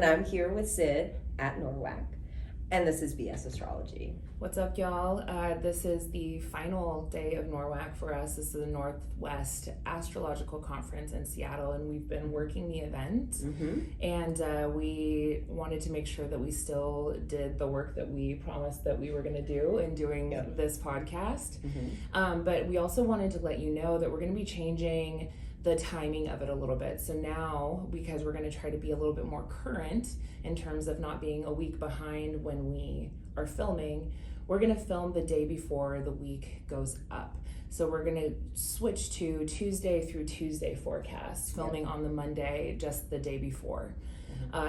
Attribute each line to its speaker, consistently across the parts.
Speaker 1: And I'm here with Sid at Norwalk, and this is BS Astrology.
Speaker 2: What's up, y'all? This is the final day of Norwalk for us. This is the Northwest Astrological Conference in Seattle, and we've been working the event. And we wanted to make sure that we still did the work that we promised that we were going to do in doing this podcast. But we also wanted to let you know that we're going to be changing the timing of it a little bit. So now, because we're going to try to be a little bit more current in terms of not being a week behind when we are filming, we're going to film the day before the week goes up. So we're going to switch to Tuesday through Tuesday forecasts, filming on the Monday just the day before.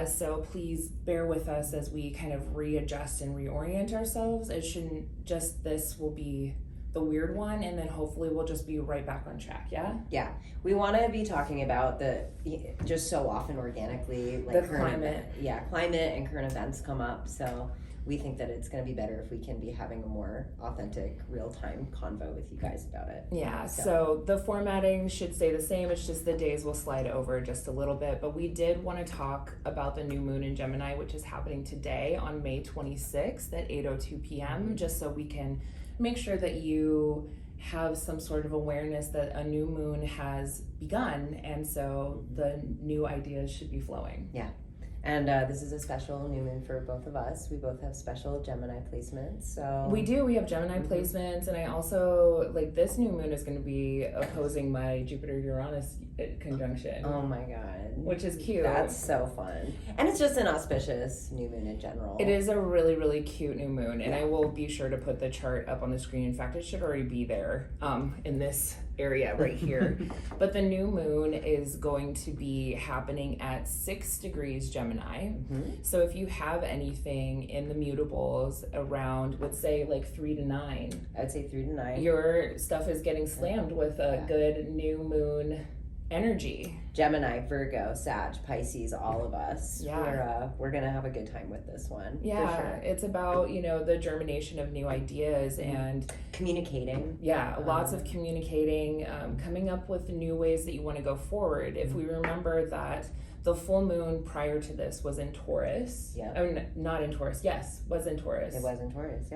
Speaker 2: So please bear with us as we kind of readjust and reorient ourselves. It shouldn't just, this will be the weird one, and then hopefully we'll just be right back on track. Yeah,
Speaker 1: we want to be talking about the just so often organically, like
Speaker 2: the climate.
Speaker 1: Climate and current events come up, so we think that it's going to be better if we can be having a more authentic, real-time convo with you guys about it.
Speaker 2: So the formatting should stay the same. It's just the days will slide over just a little bit. But we did want to talk about the new moon in Gemini, which is happening today on May 26th at 8:02 p.m., just so we can make sure that you have some sort of awareness that a new moon has begun, and so the new ideas should be flowing.
Speaker 1: And this is a special new moon for both of us. We both have special Gemini placements. So
Speaker 2: we do. We have Gemini placements, and I also, like, this new moon is going to be opposing my Jupiter-Uranus conjunction.
Speaker 1: Oh my God.
Speaker 2: Which is cute.
Speaker 1: That's so fun. And it's just an auspicious new moon in general.
Speaker 2: It is a really, really cute new moon, and I will be sure to put the chart up on the screen. In fact, it should already be there in this area right here. But the new moon is going to be happening at 6 degrees Gemini. So if you have anything in the mutables around, let's say like 3 to 9,
Speaker 1: I'd say 3 to 9.
Speaker 2: Your stuff is getting slammed with a good new moon energy.
Speaker 1: Gemini, Virgo, Sag, Pisces, all of us. We're gonna have a good time with this one. For sure.
Speaker 2: It's about, the germination of new ideas and
Speaker 1: communicating.
Speaker 2: Lots of communicating, coming up with new ways that you want to go forward. If we remember that the full moon prior to this was in Taurus. Not in Taurus. Yes, was in Taurus.
Speaker 1: It was in Taurus.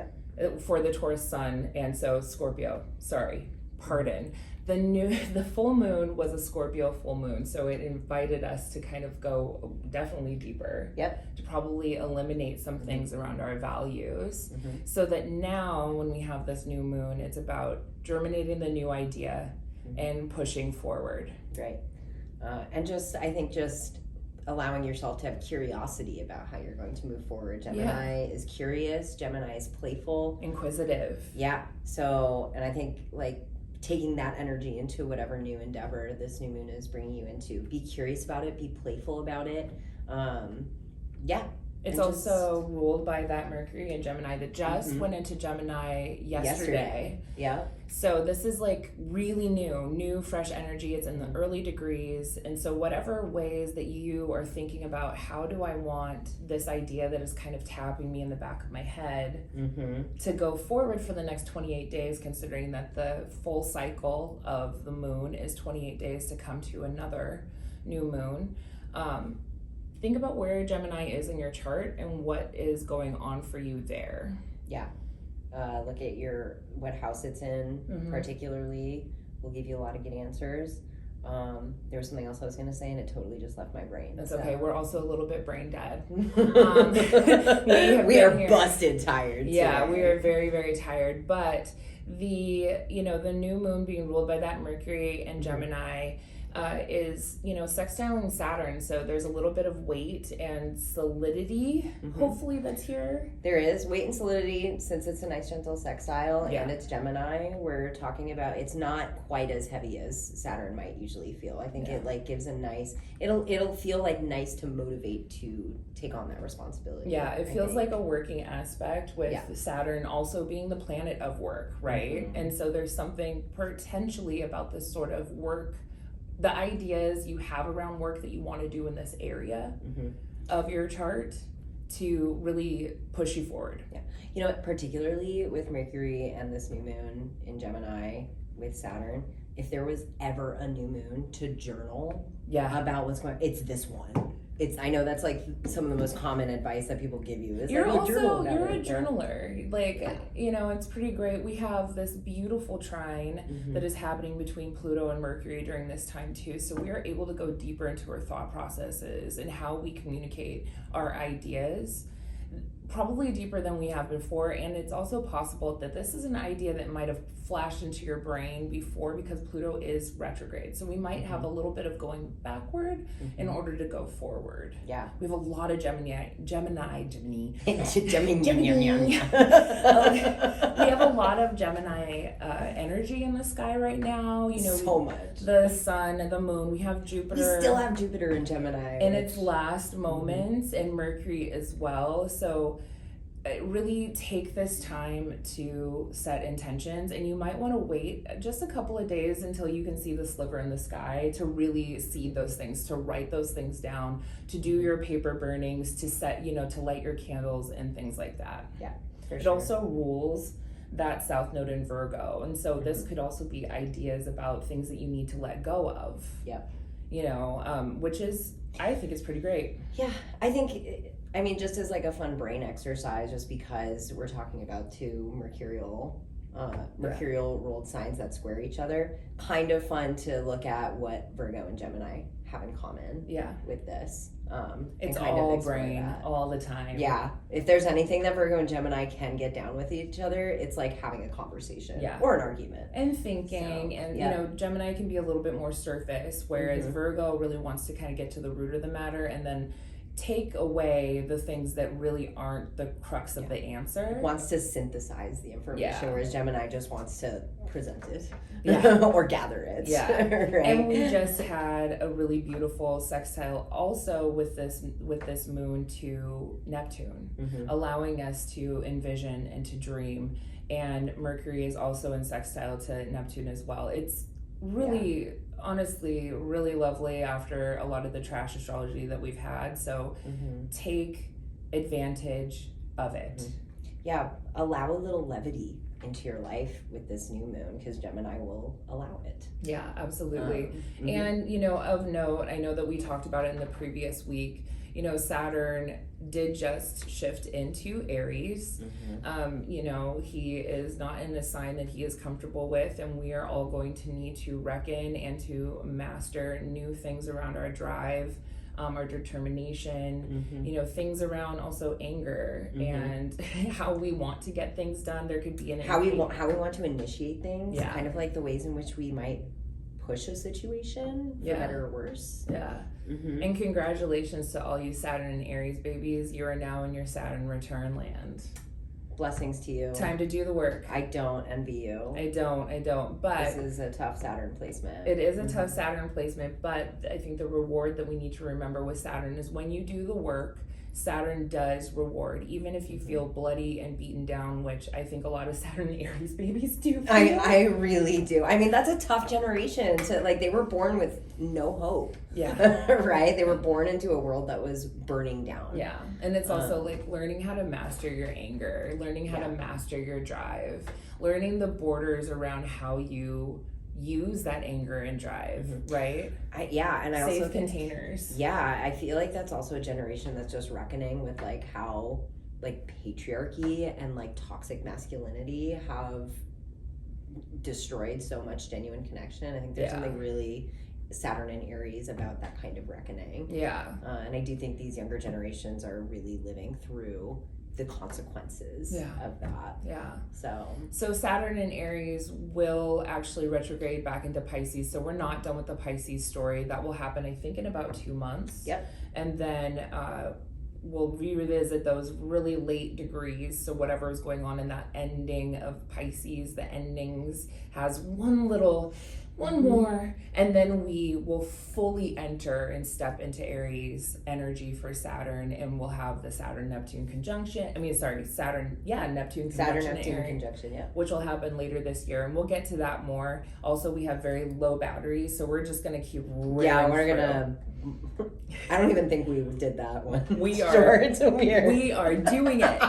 Speaker 2: For the Taurus sun, and so Scorpio. Pardon. The full moon was a Scorpio full moon, so it invited us to kind of go definitely deeper. To probably eliminate some things around our values, so that now when we have this new moon, it's about germinating the new idea and pushing forward.
Speaker 1: Right. And I think just allowing yourself to have curiosity about how you're going to move forward. Gemini is curious. Gemini is playful.
Speaker 2: Inquisitive.
Speaker 1: So, and I think taking that energy into whatever new endeavor this new moon is bringing you into. Be curious about it. Be playful about it.
Speaker 2: It's also ruled by that Mercury in Gemini that just went into Gemini yesterday. So this is like really new, fresh energy. It's in the early degrees. And so whatever ways that you are thinking about, how do I want this idea that is kind of tapping me in the back of my head to go forward for the next 28 days, considering that the full cycle of the moon is 28 days to come to another new moon. Think about where Gemini is in your chart and what is going on for you there.
Speaker 1: Look at what house it's in, particularly. Will give you a lot of good answers. There was something else I was going to say, and it totally just left my brain.
Speaker 2: That's okay. We're also a little bit brain dead.
Speaker 1: We are busted tired.
Speaker 2: We are very, very tired. But the new moon being ruled by that Mercury and Gemini is sextiling Saturn, so there's a little bit of weight and solidity hopefully that's here.
Speaker 1: There is weight and solidity since it's a nice gentle sextile and it's Gemini. We're talking about it's not quite as heavy as Saturn might usually feel. I think it gives a nice, it'll feel nice to motivate to take on that responsibility.
Speaker 2: It feels like a working aspect with Saturn also being the planet of work, right? And so there's something potentially about this sort of work, the ideas you have around work that you want to do in this area of your chart to really push you forward.
Speaker 1: Particularly with Mercury and this new moon in Gemini with Saturn, if there was ever a new moon to journal about what's going on, it's this one. I know that's like some of the most common advice that people give you is
Speaker 2: you're
Speaker 1: like,
Speaker 2: you're a journaler. Like, you know, it's pretty great. We have this beautiful trine that is happening between Pluto and Mercury during this time too. So we are able to go deeper into our thought processes and how we communicate our ideas, probably deeper than we have before. And it's also possible that this is an idea that might have flashed into your brain before, because Pluto is retrograde. So we might have a little bit of going backward in order to go forward.
Speaker 1: Yeah.
Speaker 2: We have a lot of Gemini. We have a lot of Gemini energy in the sky right now. You know,
Speaker 1: so much.
Speaker 2: The sun and the moon. We have Jupiter.
Speaker 1: We still have Jupiter in Gemini.
Speaker 2: In its last moments, and Mercury as well. So really take this time to set intentions, and you might want to wait just a couple of days until you can see the sliver in the sky to really see those things, to write those things down, to do your paper burnings, to set, you know, to light your candles and things like that.
Speaker 1: Yeah,
Speaker 2: it also rules that South Node in Virgo, and so this could also be ideas about things that you need to let go of.
Speaker 1: Yeah,
Speaker 2: you know, which is, I think, is pretty great.
Speaker 1: Yeah, I mean, just as like a fun brain exercise, just because we're talking about two mercurial ruled signs that square each other, kind of fun to look at what Virgo and Gemini have in common with this.
Speaker 2: It's all brain all the time.
Speaker 1: Yeah. If there's anything that Virgo and Gemini can get down with each other, it's like having a conversation or an argument.
Speaker 2: And thinking. You know, Gemini can be a little bit more surface, whereas Virgo really wants to kind of get to the root of the matter and then take away the things that really aren't the crux of the answer.
Speaker 1: Wants to synthesize the information, whereas Gemini just wants to present it or gather it.
Speaker 2: Yeah.
Speaker 1: Right?
Speaker 2: And we just had a really beautiful sextile also with this moon to Neptune, allowing us to envision and to dream. And Mercury is also in sextile to Neptune as well. It's really honestly really lovely after a lot of the trash astrology that we've had, so take advantage of it.
Speaker 1: Yeah, allow a little levity into your life with this new moon, because Gemini will allow it.
Speaker 2: Yeah, absolutely. And you know, of note, I know that we talked about it in the previous week, you know, Saturn did just shift into Aries. You know, he is not in a sign that he is comfortable with, and we are all going to need to reckon and to master new things around our drive, our determination, you know, things around also anger and how we want to get things done. There could be
Speaker 1: how we want to initiate things, kind of like the ways in which we might push a situation for better or worse. And congratulations to all you Saturn and Aries babies. You are now in your Saturn return land. Blessings to you. Time to do the work. I don't envy you. I don't. But this is a tough Saturn placement. It is a tough Saturn placement, but I think the reward that we need to remember with Saturn is when you do the work, Saturn does reward, even if you feel bloody and beaten down, which I think a lot of Saturn and Aries babies do feel. I really do. I mean, that's a tough generation to, like, they were born with no hope. Yeah. Right? They were born into a world that was burning down. Yeah. And it's also like learning how to master your anger, learning how to master your drive, learning the borders around how you use that anger and drive, right? And I also think containers. Yeah, I feel like that's also a generation that's just reckoning with like how like patriarchy and like toxic masculinity have destroyed so much genuine connection. I think there's something really Saturn and Aries about that kind of reckoning. And I do think these younger generations are really living through the consequences of that. So Saturn and Aries will actually retrograde back into Pisces. So we're not done with the Pisces story. That will happen, I think, in about 2 months. And then we'll revisit those really late degrees. So whatever is going on in that ending of Pisces, the endings has one more, and then we will fully enter and step into Aries energy for Saturn, and we'll have the Saturn-Neptune conjunction. Neptune conjunction, which will happen later this year, and we'll get to that more. Also, we have very low batteries, so we're just gonna keep I don't even think we did that one. We are doing it.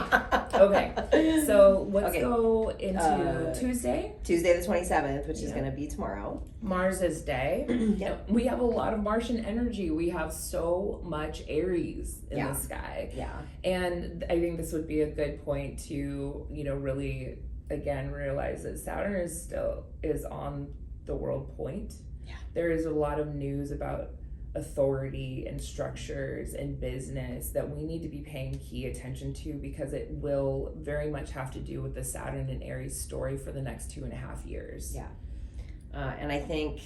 Speaker 2: Okay, so let's go into Tuesday.
Speaker 1: Tuesday the 27th, which is going to be tomorrow.
Speaker 2: Mars's day.
Speaker 1: Yep.
Speaker 2: We have a lot of Martian energy. We have so much Aries in the sky.
Speaker 1: Yeah.
Speaker 2: And I think this would be a good point to, really, again, realize that Saturn is on the world point.
Speaker 1: Yeah.
Speaker 2: There is a lot of news about authority and structures and business that we need to be paying key attention to, because it will very much have to do with the Saturn and Aries story for the next 2.5 years.
Speaker 1: Yeah. And I think,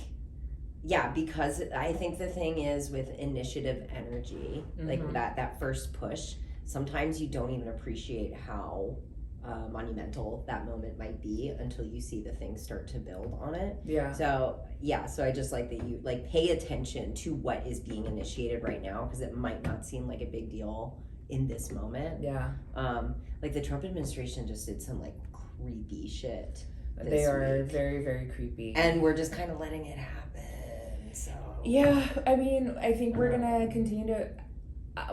Speaker 1: because I think the thing is with initiative energy, like that first push, sometimes you don't even appreciate how monumental that moment might be until you see the things start to build on it.
Speaker 2: Yeah.
Speaker 1: So I just like that you pay attention to what is being initiated right now, because it might not seem like a big deal in this moment.
Speaker 2: Yeah.
Speaker 1: Like the Trump administration just did some creepy shit.
Speaker 2: They are very, very creepy.
Speaker 1: And we're just kind of letting it happen. So
Speaker 2: yeah, I mean, I think we're gonna continue to.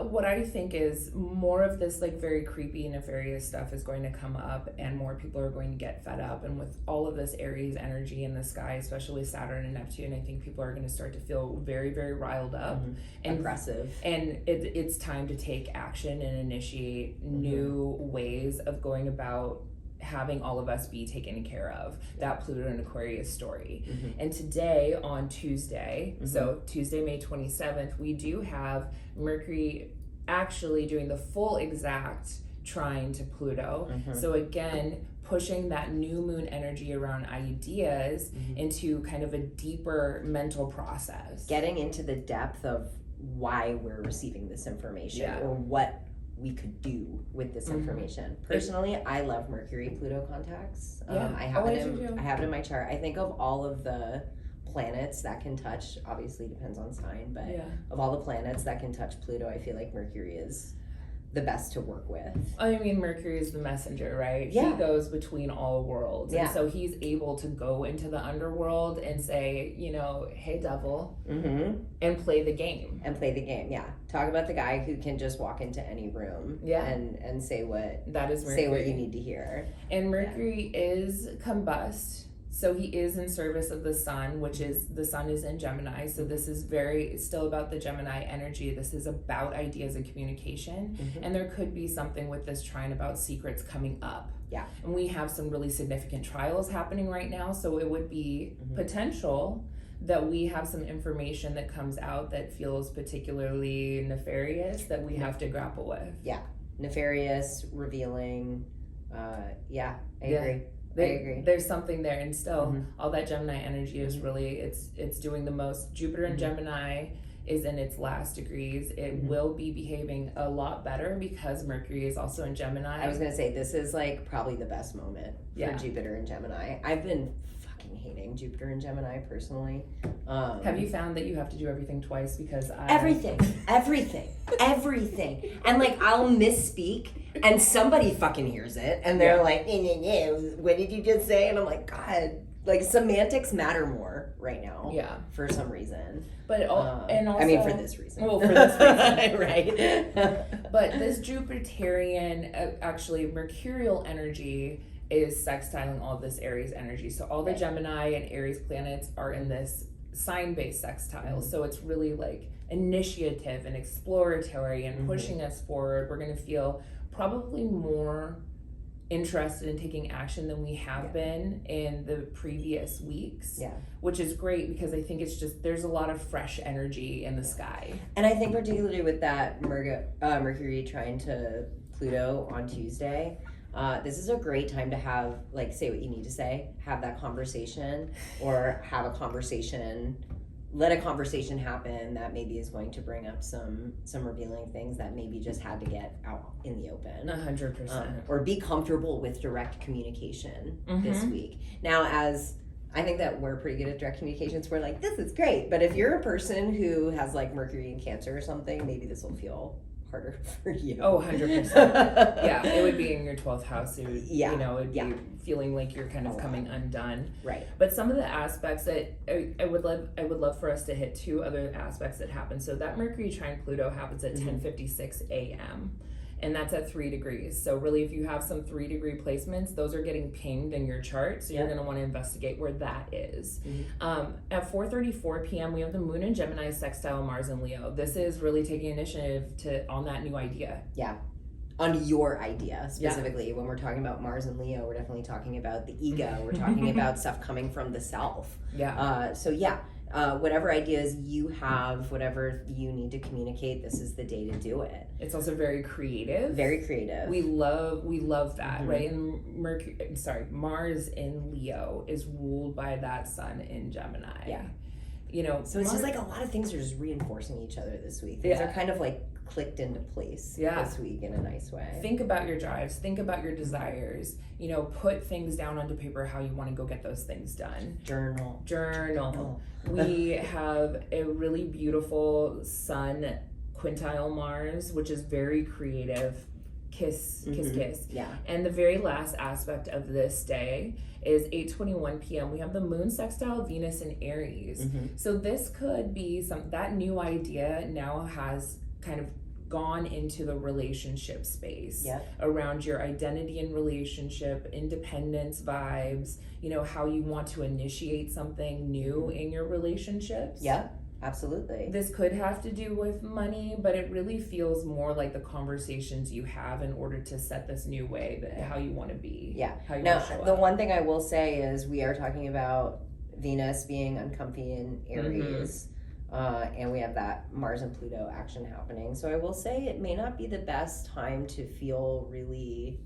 Speaker 2: What I think is more of this very creepy nefarious stuff is going to come up, and more people are going to get fed up. And with all of this Aries energy in the sky, especially Saturn and Neptune, I think people are going to start to feel very, very riled up and
Speaker 1: aggressive. And
Speaker 2: it's time to take action and initiate new ways of going about having all of us be taken care of. That Pluto and Aquarius story. And today on Tuesday, so Tuesday, May 27th, we do have Mercury actually doing the full exact trine to Pluto. So again, pushing that new moon energy around ideas into kind of a deeper mental process.
Speaker 1: Getting into the depth of why we're receiving this information or what we could do with this information. Personally, I love Mercury-Pluto contacts. I have it in my chart. I think of all of the planets that can touch, obviously depends on sign, but of all the planets that can touch Pluto, I feel like Mercury is the best to work with.
Speaker 2: I mean, Mercury is the messenger, right? He goes between all worlds. And so he's able to go into the underworld and say, hey, devil, and play the game.
Speaker 1: Talk about the guy who can just walk into any room and say what
Speaker 2: that is Mercury.
Speaker 1: Say what you need to hear.
Speaker 2: And Mercury is combust. So he is in service of the sun, which is, the sun is in Gemini. So this is still about the Gemini energy. This is about ideas and communication. And there could be something with this trine about secrets coming up.
Speaker 1: Yeah.
Speaker 2: And we have some really significant trials happening right now. So it would be potential that we have some information that comes out that feels particularly nefarious that we have to grapple with.
Speaker 1: Yeah. Nefarious, revealing. I agree. I agree.
Speaker 2: There's something there, and still all that Gemini energy is really it's doing the most. Jupiter in Gemini is in its last degrees. It will be behaving a lot better because Mercury is also in Gemini.
Speaker 1: I was gonna say this is probably the best moment for Jupiter in Gemini. I've been fucking hating Jupiter in Gemini personally.
Speaker 2: Have you found that you have to do everything twice? Because
Speaker 1: everything, and I'll misspeak. And somebody fucking hears it, and they're like, what did you just say? And I'm like, God, semantics matter more right now.
Speaker 2: Yeah.
Speaker 1: For some reason.
Speaker 2: But, and also...
Speaker 1: I mean, for this reason.
Speaker 2: Well, for this reason.
Speaker 1: Right.
Speaker 2: But this Jupiterian, actually, mercurial energy is sextiling all this Aries energy. So all the Gemini and Aries planets are in this sign-based sextile. So it's really initiative and exploratory and pushing us forward. We're going to feel probably more interested in taking action than we have been in the previous weeks, which is great because I think it's just there's a lot of fresh energy in the sky.
Speaker 1: And I think particularly with that Mercury trine to Pluto on Tuesday, this is a great time to have say what you need to say, have that conversation, or have a conversation, let a conversation happen that maybe is going to bring up some revealing things that maybe just had to get out in the open.
Speaker 2: 100%.
Speaker 1: Or be comfortable with direct communication this week. Now, as I think that we're pretty good at direct communications, we're this is great. But if you're a person who has Mercury in Cancer or something, maybe this will feel harder for you.
Speaker 2: Oh, 100%. Yeah, it would be in your 12th house. It would, it would be feeling like you're kind of coming undone.
Speaker 1: Right.
Speaker 2: But some of the aspects that I would love for us to hit two other aspects that happen. So that Mercury trine Pluto happens at 10:56 a.m. and that's at 3 degrees. So really, if you have some 3 degree placements, those are getting pinged in your chart. So you're going to want to investigate where that is. At 4:34 p.m., we have the moon in Gemini sextile Mars and Leo. This is really taking initiative on that new idea.
Speaker 1: Yeah. On your idea specifically. When we're talking about Mars and Leo, we're definitely talking about the ego. We're talking about stuff coming from the self. Whatever ideas you have, whatever you need to communicate, this is the day to do it.
Speaker 2: It's also very creative.
Speaker 1: Very creative.
Speaker 2: We love that, right? And Mars in Leo is ruled by that sun in Gemini.
Speaker 1: Yeah.
Speaker 2: So
Speaker 1: it's just like a lot of things are just reinforcing each other this week. Things are kind of like clicked into place this week in a nice way.
Speaker 2: Think about your drives, think about your desires, put things down onto paper how you want to go get those things done. Journal. We have a really beautiful sun quintile Mars, which is very creative. Kiss.
Speaker 1: Yeah.
Speaker 2: And the very last aspect of this day is 8:21 p.m. We have the moon sextile Venus in Aries. So this could be that new idea now has kind of gone into the relationship space around your identity and relationship, independence vibes, how you want to initiate something new in your relationships.
Speaker 1: Yeah. Absolutely.
Speaker 2: This could have to do with money, but it really feels more like the conversations you have in order to set this new way how you want to be.
Speaker 1: Yeah.
Speaker 2: How you
Speaker 1: now,
Speaker 2: want to show
Speaker 1: the
Speaker 2: up.
Speaker 1: one thing I will say is we are talking about Venus being uncomfy in Aries, and we have that Mars and Pluto action happening. So I will say it may not be the best time to feel really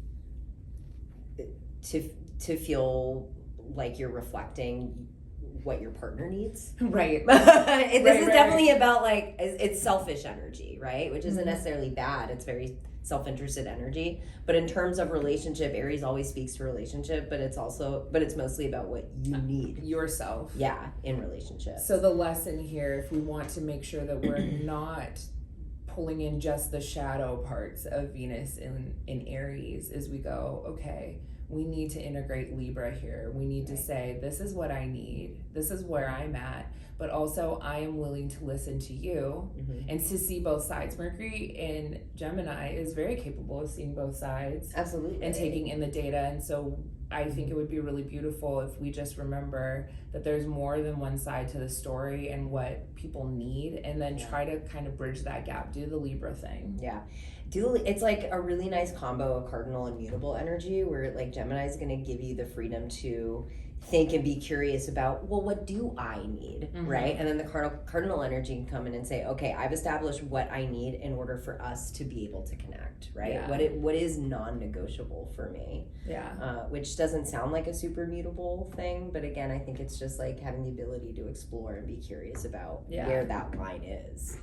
Speaker 1: to feel like you're reflecting what your partner needs.
Speaker 2: Right.
Speaker 1: This is definitely about like, it's selfish energy, right? Which isn't necessarily bad. It's very self-interested energy. But in terms of relationship, Aries always speaks to relationship, but it's mostly about what you need.
Speaker 2: Yourself.
Speaker 1: Yeah, in relationships.
Speaker 2: So the lesson here, if we want to make sure that we're not pulling in just the shadow parts of Venus in Aries, is we go, okay, we need to integrate Libra here. We need to say, this is what I need. This is where I'm at. But also, I am willing to listen to you and to see both sides. Mercury in Gemini is very capable of seeing both sides.
Speaker 1: Absolutely.
Speaker 2: And taking in the data. And so I think it would be really beautiful if we just remember that there's more than one side to the story and what people need, and then try to kind of bridge that gap. Do the Libra thing.
Speaker 1: Yeah. It's like a really nice combo of cardinal and mutable energy, where like Gemini is going to give you the freedom to think and be curious about, well, what do I need, right? And then the cardinal energy can come in and say, okay, I've established what I need in order for us to be able to connect, right?
Speaker 2: Yeah.
Speaker 1: What is non-negotiable for me?
Speaker 2: Yeah.
Speaker 1: Which doesn't sound like a super mutable thing, but again, I think it's just like having the ability to explore and be curious about where that line is.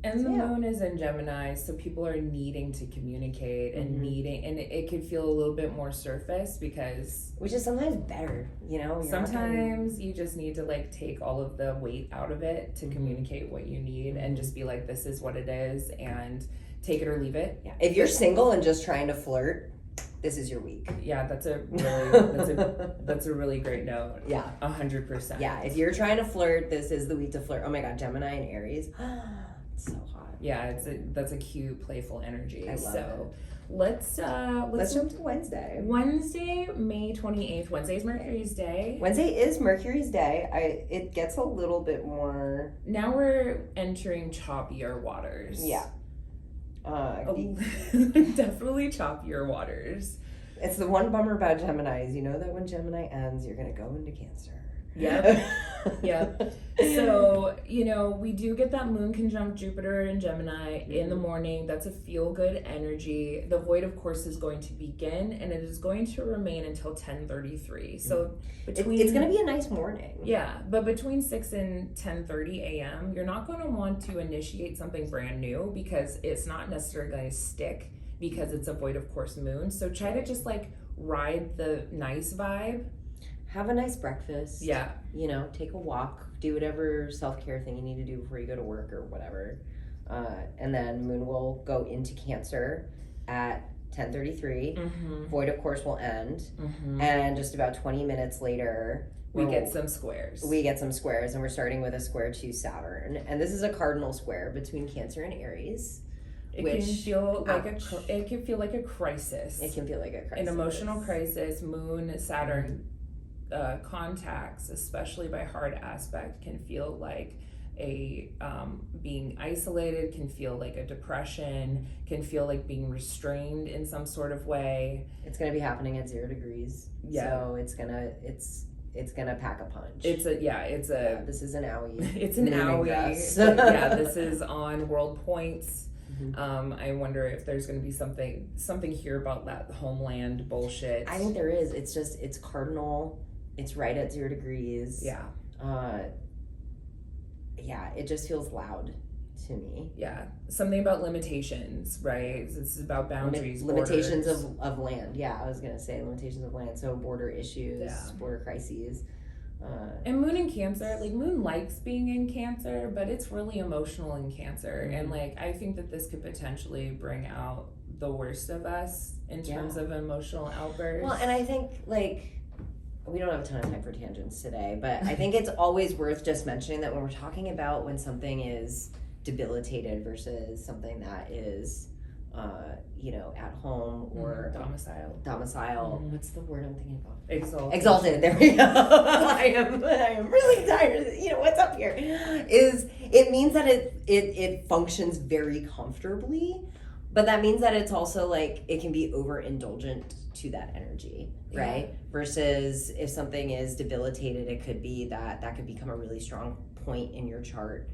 Speaker 2: And the moon is in Gemini, so people are needing to communicate and and it could feel a little bit more surface, because
Speaker 1: which is sometimes better,
Speaker 2: sometimes you just need to like take all of the weight out of it to communicate what you need and just be like, this is what it is, and take it or leave it.
Speaker 1: Yeah. If you're single and just trying to flirt, this is your week.
Speaker 2: Yeah, that's a really that's a really great note.
Speaker 1: Yeah.
Speaker 2: 100%.
Speaker 1: Yeah, if you're trying to flirt, this is the week to flirt. Oh my god, Gemini and Aries. It's so hot.
Speaker 2: Yeah, that's a cute, playful energy.
Speaker 1: I love it.
Speaker 2: Let's
Speaker 1: jump to Wednesday.
Speaker 2: Wednesday, May 28th. Wednesday is Mercury's day.
Speaker 1: Wednesday is Mercury's day. It gets a little bit more.
Speaker 2: Now we're entering choppier waters.
Speaker 1: Yeah.
Speaker 2: Definitely choppier waters.
Speaker 1: It's the one bummer about Gemini is that when Gemini ends, you're gonna go into Cancer.
Speaker 2: Yep. So, we do get that moon conjunct Jupiter in Gemini in the morning. That's a feel-good energy. The void, of course, is going to begin, and it is going to remain until 10:33. So
Speaker 1: it's going to be a nice morning.
Speaker 2: Yeah, but between 6 and 10:30 a.m., you're not going to want to initiate something brand new, because it's not necessarily going to stick, because it's a void, of course, moon. So try to just ride the nice vibe.
Speaker 1: Have a nice breakfast.
Speaker 2: Yeah.
Speaker 1: Take a walk. Do whatever self-care thing you need to do before you go to work or whatever. And then moon will go into Cancer at 10:33. Void, of course, will end. And just about 20 minutes later,
Speaker 2: we get some squares.
Speaker 1: And we're starting with a square to Saturn. And this is a cardinal square between Cancer and Aries.
Speaker 2: It can feel like it can feel like a crisis.
Speaker 1: It can feel like a crisis.
Speaker 2: An emotional crisis. Moon, Saturn contacts, especially by hard aspect, can feel like a being isolated, can feel like a depression, can feel like being restrained in some sort of way.
Speaker 1: It's going to be happening at 0 degrees.
Speaker 2: Yeah.
Speaker 1: So it's gonna pack a punch.
Speaker 2: This is an
Speaker 1: owie.
Speaker 2: It's an owie. Yeah, this is on world points. I wonder if there's going to be something here about that homeland bullshit.
Speaker 1: I think there is. It's cardinal. It's right at 0 degrees.
Speaker 2: Yeah.
Speaker 1: Yeah, it just feels loud to me.
Speaker 2: Yeah. Something about limitations, right? It's about boundaries,
Speaker 1: limitations of land. Yeah, I was going to say limitations of land. So border issues, border crises.
Speaker 2: And Moon in Cancer, like Moon likes being in Cancer, but it's really emotional in Cancer. And like, I think that this could potentially bring out the worst of us in terms of emotional outbursts.
Speaker 1: Well, and I think like, we don't have a ton of time for tangents today, but I think it's always worth just mentioning that when we're talking about when something is debilitated versus something that is, at home or domicile. What's the word I'm thinking about? Exalted. There we go. I am really tired. What's up here? It means that it functions very comfortably, but that means that it's also like it can be overindulgent to that energy, right? Versus if something is debilitated, it could be that could become a really strong point in your chart.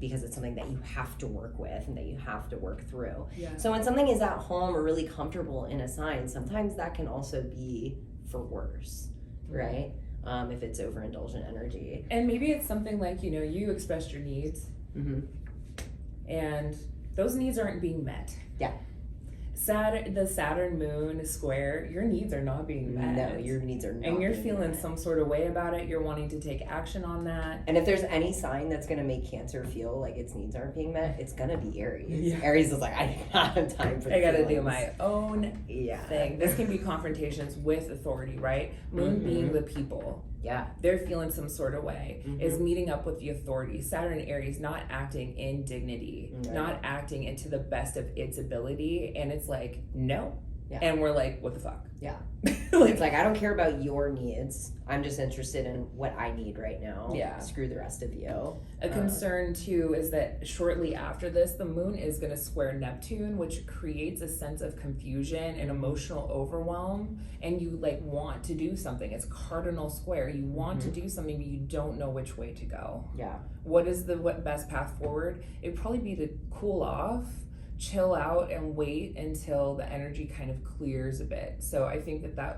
Speaker 1: Because it's something that you have to work with and that you have to work through. Yeah. So when something is at home or really comfortable in a sign, sometimes that can also be for worse, right? If it's overindulgent energy.
Speaker 2: And maybe it's something like, you expressed your needs and those needs aren't being met.
Speaker 1: Yeah.
Speaker 2: The Saturn Moon square, your needs are not being met.
Speaker 1: No, your needs are not.
Speaker 2: And you're feeling some sort of way about it. You're wanting to take action on that.
Speaker 1: And if there's any sign that's going to make Cancer feel like its needs aren't being met, it's going to be Aries. Yeah. Aries is like, I don't have time for
Speaker 2: I got to do my own thing. This can be confrontations with authority, right? Moon being the people.
Speaker 1: Yeah.
Speaker 2: They're feeling some sort of way, is meeting up with the authority. Saturn Aries not acting in dignity, not acting into the best of its ability. And it's like, no. Yeah. And we're like, what the fuck?
Speaker 1: Yeah. It's like, I don't care about your needs. I'm just interested in what I need right now.
Speaker 2: Yeah.
Speaker 1: Screw the rest of you.
Speaker 2: A concern too is that shortly after this, the moon is going to square Neptune, which creates a sense of confusion and emotional overwhelm. And you like want to do something. It's cardinal square. You want to do something, but you don't know which way to go.
Speaker 1: Yeah.
Speaker 2: What is the best path forward? It'd probably be to cool off, chill out, and wait until the energy kind of clears a bit. So I think that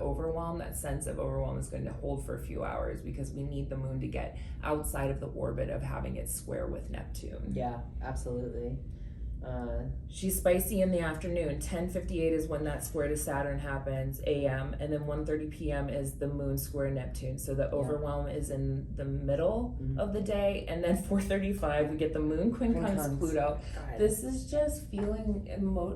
Speaker 2: sense of overwhelm is going to hold for a few hours because we need the moon to get outside of the orbit of having it square with Neptune.
Speaker 1: Yeah, absolutely.
Speaker 2: She's spicy in the afternoon. 10:58 is when that square to Saturn happens, a.m., and then 1:30 p.m. is the moon square Neptune. So the overwhelm is in the middle of the day, and then 4:35 we get the moon quincunx Pluto. God. This is just feeling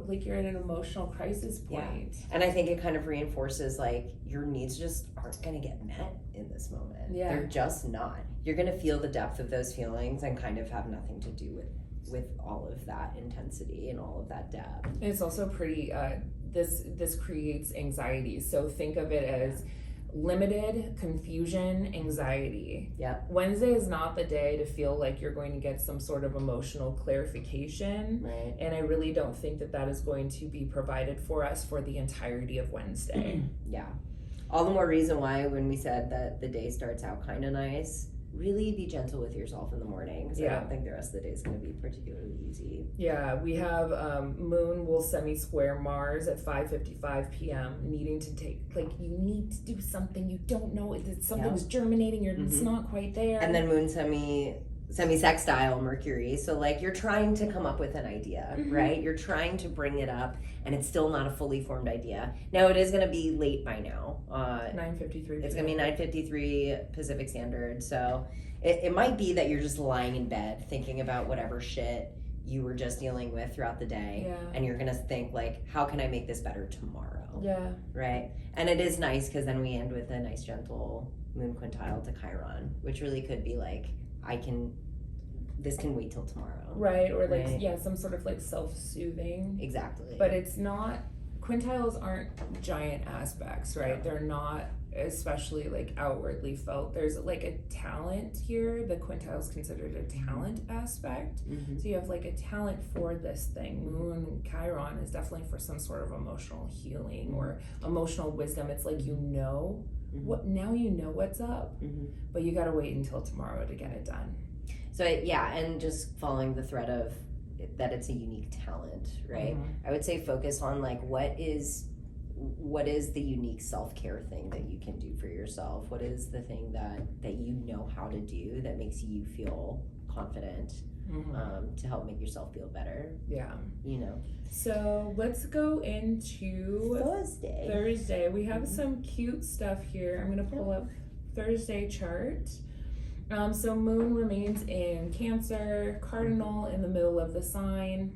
Speaker 2: like you're at an emotional crisis point.
Speaker 1: Yeah. And I think it kind of reinforces like your needs just aren't going to get met in this moment. Yeah. They're just not. You're going to feel the depth of those feelings and kind of have nothing to do with all of that intensity and all of that depth.
Speaker 2: And it's also pretty, this creates anxiety. So think of it as limited confusion, anxiety.
Speaker 1: Yeah.
Speaker 2: Wednesday is not the day to feel like you're going to get some sort of emotional clarification.
Speaker 1: Right.
Speaker 2: And I really don't think that is going to be provided for us for the entirety of Wednesday.
Speaker 1: Yeah. All the more reason why when we said that the day starts out kind of nice, really be gentle with yourself in the morning because I don't think the rest of the day is going to be particularly easy.
Speaker 2: Yeah, we have moon will semi-square Mars at 5:55 p.m. needing to take, like, you need to do something. You don't know, something was germinating, it's not quite there.
Speaker 1: And then moon semi-sextile Mercury. So like you're trying to come up with an idea, right? You're trying to bring it up and it's still not a fully formed idea. Now it is going to be late by now.
Speaker 2: 9:53.
Speaker 1: It's going to be 9:53 Pacific Standard. So it might be that you're just lying in bed thinking about whatever shit you were just dealing with throughout the day.
Speaker 2: Yeah.
Speaker 1: And you're going to think like, how can I make this better tomorrow?
Speaker 2: Yeah.
Speaker 1: Right? And it is nice because then we end with a nice gentle moon quintile to Chiron, which really could be like, I can this can wait till tomorrow.
Speaker 2: Right, or like, some sort of like self-soothing.
Speaker 1: Exactly.
Speaker 2: But it's not, quintiles aren't giant aspects, right? They're not especially like outwardly felt. There's like a talent here. The quintile is considered a talent aspect. So you have like a talent for this thing. Moon Chiron is definitely for some sort of emotional healing or emotional wisdom. It's like, what now, you know what's up, but you got to wait until tomorrow to get it done.
Speaker 1: So and just following the thread of that, it's a unique talent, right? I would say focus on like what is the unique self-care thing that you can do for yourself? What is the thing that you know how to do that makes you feel confident to help make yourself feel better?
Speaker 2: Yeah.
Speaker 1: So
Speaker 2: let's go into Thursday. We have some cute stuff here. I'm going to pull up Thursday chart. So moon remains in Cancer, cardinal in the middle of the sign.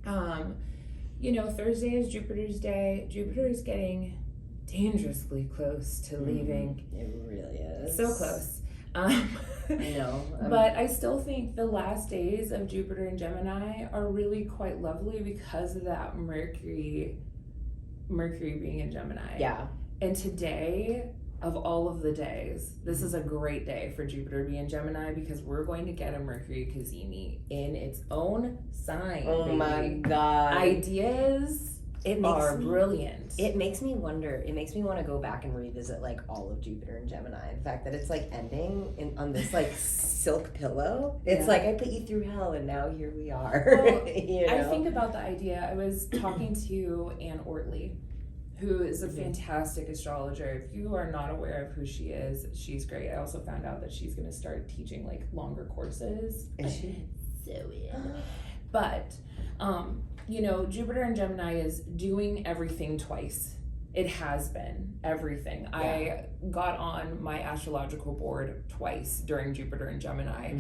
Speaker 2: Thursday is Jupiter's day. Jupiter is getting dangerously close to leaving.
Speaker 1: It really is.
Speaker 2: So close.
Speaker 1: I know.
Speaker 2: But I still think the last days of Jupiter in Gemini are really quite lovely because of that Mercury being in Gemini.
Speaker 1: Yeah.
Speaker 2: And today, of all of the days, this is a great day for Jupiter to be in Gemini because we're going to get a Mercury Cazimi in its own sign.
Speaker 1: Oh baby. My God.
Speaker 2: Ideas are brilliant.
Speaker 1: It makes me wonder, it makes me want to go back and revisit like all of Jupiter and Gemini. The fact that it's like ending on this like silk pillow. It's like, I put you through hell and now here we are.
Speaker 2: Well, I think about the idea. I was talking to Anne Ortley, who is a fantastic astrologer. If you are not aware of who she is, she's great. I also found out that she's going to start teaching like longer courses.
Speaker 1: Is she?
Speaker 2: So in. But, Jupiter in Gemini is doing everything twice. It has been everything. Yeah. I got on my astrological board twice during Jupiter and Gemini.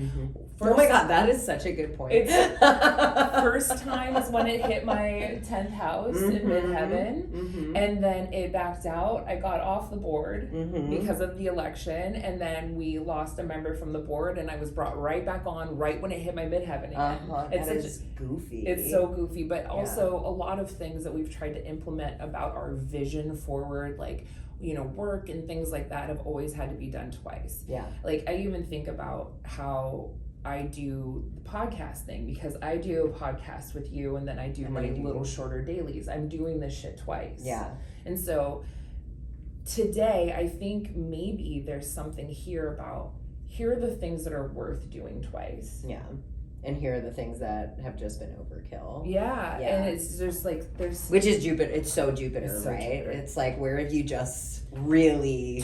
Speaker 1: Oh my God, that is such a good point.
Speaker 2: First time is when it hit my 10th house in midheaven, and then it backed out. I got off the board because of the election, and then we lost a member from the board, and I was brought right back on right when it hit my midheaven again.
Speaker 1: It's goofy.
Speaker 2: It's so goofy, but also a lot of things that we've tried to implement about our vision forward, like work and things like that, have always had to be done twice. Like I even think about how I do the podcast thing, because I do a podcast with you and then I do my little shorter dailies. I'm doing this shit twice. And so today I think maybe there's something here about, here are the things that are worth doing twice.
Speaker 1: And here are the things that have just been overkill.
Speaker 2: And it's just like
Speaker 1: which is Jupiter. It's so Jupiter, right? Jupiter. It's like, where have you just really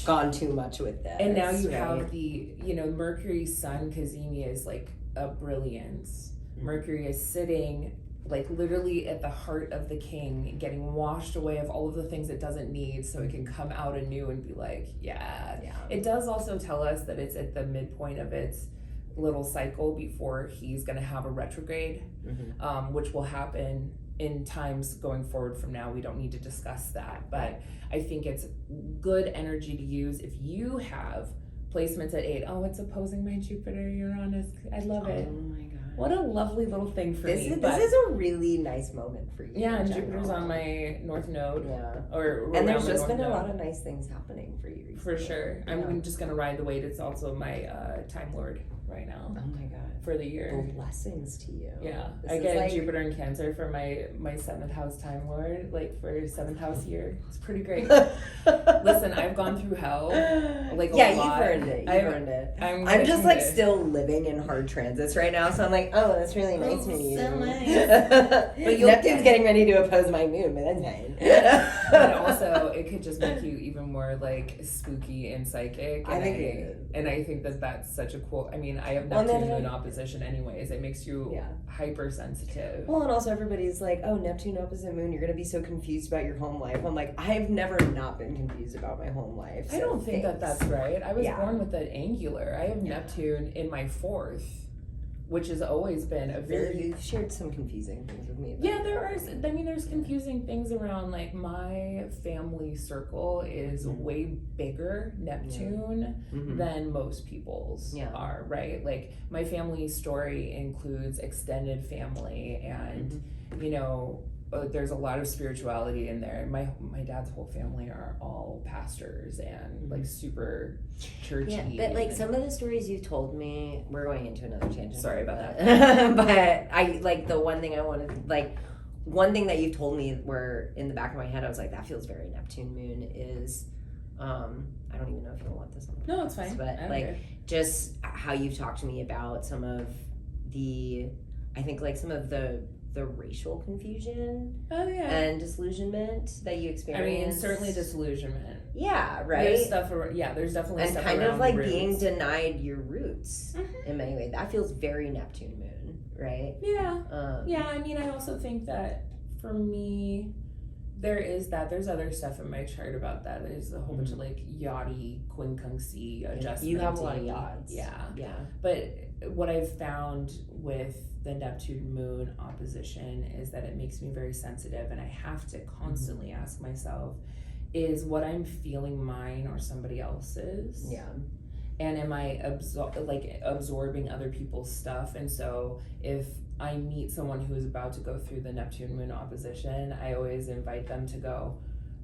Speaker 1: gone too much with this?
Speaker 2: And now you have the Mercury Sun Cazimi is like a brilliance. Mercury is sitting like literally at the heart of the king, getting washed away of all of the things it doesn't need, so it can come out anew and be like, It does also tell us that it's at the midpoint of its little cycle before he's going to have a retrograde, which will happen in times going forward from now. We don't need to discuss that, but I think it's good energy to use if you have placements at 8. Oh, it's opposing my Jupiter, Uranus. I love it.
Speaker 1: Oh my God.
Speaker 2: What a lovely little thing for me.
Speaker 1: This is a really nice moment for you.
Speaker 2: Yeah, and Jupiter's on my North Node.
Speaker 1: And there's just been a lot of nice things happening for you recently.
Speaker 2: For sure. I'm just going to ride the wave. It's also my Time Lord right now.
Speaker 1: Oh my God.
Speaker 2: For the year.
Speaker 1: Blessings to you.
Speaker 2: I get Jupiter in Cancer for my 7th house Time Lord, like for 7th house year. It's pretty great. Listen, I've gone through hell. Like a lot.
Speaker 1: You've earned it. You've earned it. I'm just like still living in hard transits right now, so I'm like, oh, that's really nice of you.
Speaker 2: So nice.
Speaker 1: But Neptune's getting ready to oppose my moon, but that's fine.
Speaker 2: But also, it could just make you even more like spooky and psychic. And I think that that's such a cool. I mean, I have Neptune in opposition anyways. It makes you hypersensitive.
Speaker 1: Well, and also everybody's like, oh, Neptune opposite moon, you're gonna be so confused about your home life. I'm like, I've never not been confused about my home life.
Speaker 2: I don't think that's right. I was born with an angular. I have Neptune in my 4th. which has always been a very...
Speaker 1: You've shared some confusing things with me.
Speaker 2: Yeah, there's confusing things around, like, my family circle is way bigger Neptune than most people's are, right? Like, my family story includes extended family and, you know, there's a lot of spirituality in there. My dad's whole family are all pastors and like super churchy.
Speaker 1: Yeah, but like some of the stories you told me, we're going into another tangent.
Speaker 2: Sorry about that.
Speaker 1: But I like the one thing I wanted, like one thing that you told me where in the back of my head I was like, that feels very Neptune moon is, I don't even know if you want this on.
Speaker 2: No, it's fine.
Speaker 1: But like just how you've talked to me about some of the, I think like some of the racial confusion and disillusionment that you experienced.
Speaker 2: I mean, certainly disillusionment.
Speaker 1: Yeah, right.
Speaker 2: There's stuff. There's definitely
Speaker 1: and
Speaker 2: stuff
Speaker 1: kind
Speaker 2: around
Speaker 1: of like
Speaker 2: roots.
Speaker 1: being denied your roots in many ways. That feels very Neptune moon, right?
Speaker 2: Yeah. Yeah. I mean, I also think that for me, there is that. There's other stuff in my chart about that. There's a whole bunch of like yachty, quincunxy adjustments.
Speaker 1: You have a lot of yachts.
Speaker 2: Yeah. But what I've found with the Neptune moon opposition is that it makes me very sensitive, and I have to constantly ask myself, is what I'm feeling mine or somebody else's?
Speaker 1: Yeah.
Speaker 2: And am I absorbing other people's stuff? And so if I meet someone who is about to go through the Neptune moon opposition, I always invite them to go,